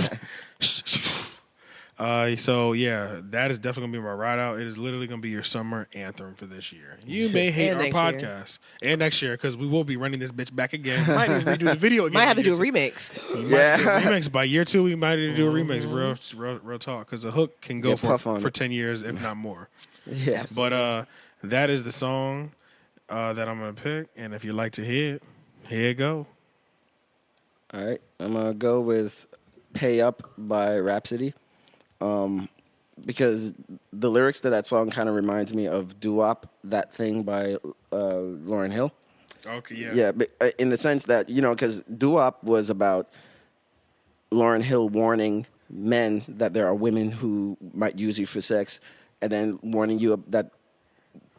So yeah, that is definitely gonna be my ride out. It is literally gonna be your summer anthem for this year. You may hate our podcast and next year because we will be running this bitch back again. Might need to redo the video again. Might have to do a remix. Remix by year 2. We might need to do a remix. Real talk, because the hook can go for 10 years if not more. Yeah, but that is the song that I'm gonna pick, and if you like to hear it, here you go. All right, I'm gonna go with "Pay Up" by Rhapsody. Because the lyrics to that song kind of reminds me of "Doo-Wop," that thing by Lauryn Hill. Okay, yeah. Yeah, but in the sense that, because "Doo-Wop" was about Lauryn Hill warning men that there are women who might use you for sex, and then warning you that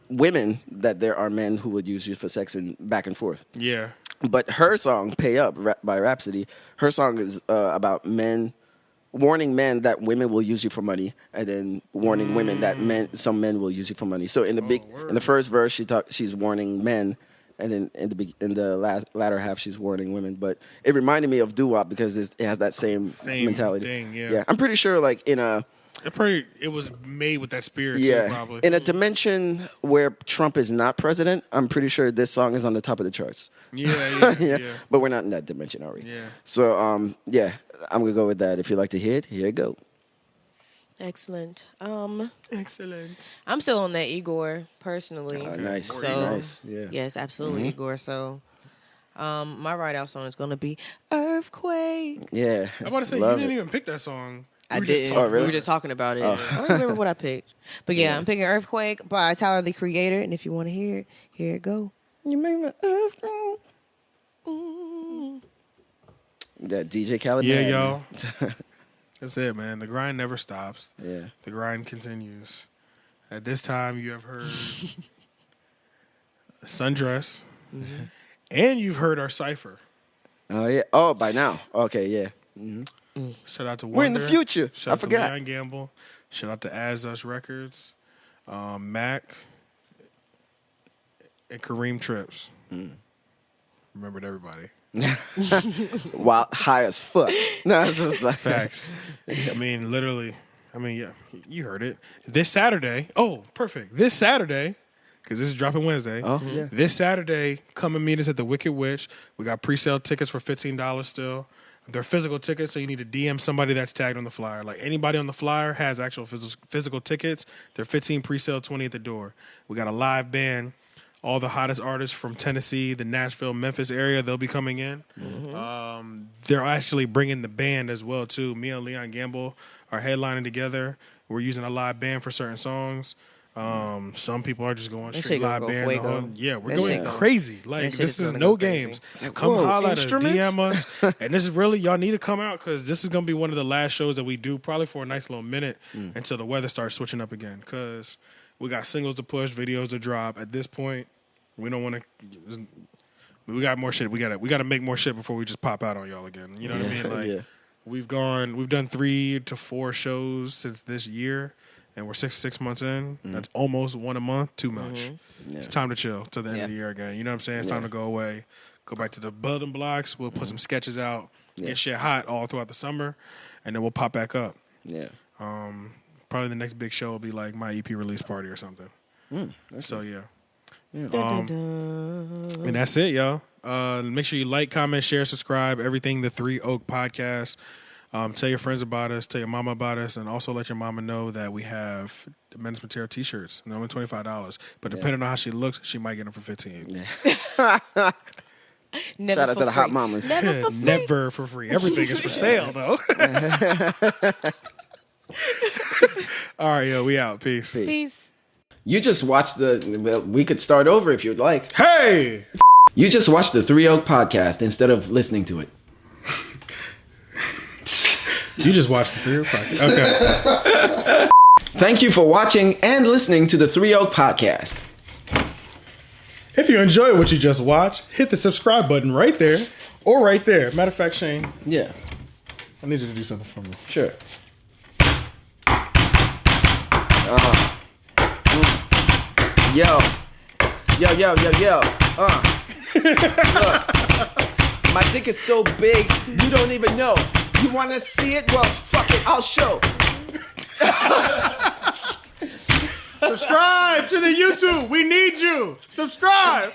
women that there are men who would use you for sex, and back and forth. Yeah. But her song, "Pay Up" by Rhapsody, her song is about men. Warning men that women will use you for money, and then warning women that some men will use you for money. So in the first verse, she's warning men, and then in the latter half, she's warning women. But it reminded me of doo-wop because it has that same mentality. Thing, yeah. I'm pretty sure, like it was made with that spirit. Yeah, too, probably in a dimension where Trump is not president. I'm pretty sure this song is on the top of the charts. Yeah. But we're not in that dimension, are we? Yeah. So I'm gonna go with that. If you like to hear it, here you go. Excellent. Excellent. I'm still on that Igor personally. Nice. So, nice. Yeah. Yes, absolutely, Igor. So, my ride out song is gonna be "Earthquake." Yeah. I'm about to say you didn't even pick that song. I didn't. We were just talking about it. I don't remember what I picked. But yeah, I'm picking "Earthquake" by Tyler, the Creator. And if you want to hear it, here it go. You make my earthquake. That DJ Khaled. Yeah, y'all. That's it, man. The grind never stops. Yeah. The grind continues. At this time, you have heard Sundress. Mm-hmm. And you've heard our cipher. Oh, yeah. Oh, by now. Okay, yeah. Mm-hmm. Shout out to Wonder. We're in the future. Shout out I forgot. to Leon Gamble. Shout out to As Us Records, Mac, and Kareem Trips. Remembered everybody. Wow, high as fuck. No, it's just like facts. I mean, literally. I mean, yeah, you heard it. This Saturday. Oh, perfect. This Saturday, because this is dropping Wednesday. Oh, yeah. This Saturday, come and meet us at the Wicked Witch. We got pre-sale tickets for $15 still. They're physical tickets, so you need to DM somebody that's tagged on the flyer. Like anybody on the flyer has actual physical tickets. They're 15 pre-sale, 20 at the door. We got a live band. All the hottest artists from Tennessee, the Nashville, Memphis area, they'll be coming in. Mm-hmm. They're actually bringing the band as well, too. Me and Leon Gamble are headlining together. We're using a live band for certain songs. Some people are just going straight live band. Yeah, we're going crazy. Like, this is no games. Like, come holler at us, DM us. And this is really, y'all need to come out because this is going to be one of the last shows that we do, probably for a nice little minute until the weather starts switching up again. Because we got singles to push, videos to drop. At this point, we don't want to. We got more shit. We got to make more shit before we just pop out on y'all again. You know what I mean? Like we've done 3 to 4 shows since this year, and we're 6 months in. That's almost one a month. Too much. It's time to chill till the end of the year again. You know what I'm saying? It's time to go away, go back to the building blocks. We'll put some sketches out, get shit hot all throughout the summer, and then we'll pop back up. Yeah. Probably the next big show will be like my EP release party or something. So yeah. And that's it, y'all. Make sure you like, comment, share, subscribe, everything the 3 Oak Podcast. Tell your friends about us, tell your mama about us, and also let your mama know that we have Menace Material t-shirts. They're only $25. But depending on how she looks, she might get them for $15. Never Shout out for to the free. hot mamas. Never for free. Everything is for sale, though. All right, yo, we out. Peace. Peace. You just watched we could start over if you'd like. Hey! You just watched the Three Oak podcast instead of listening to it. You just watched the 3 Oak podcast. Okay. Thank you for watching and listening to the Three Oak podcast. If you enjoy what you just watched, hit the subscribe button right there or right there. Matter of fact, Shane, Yeah, I need you to do something for me. sure. Yo. Look, my dick is so big, you don't even know. You want to see it? Well, fuck it, I'll show. Subscribe to the YouTube. We need you. Subscribe.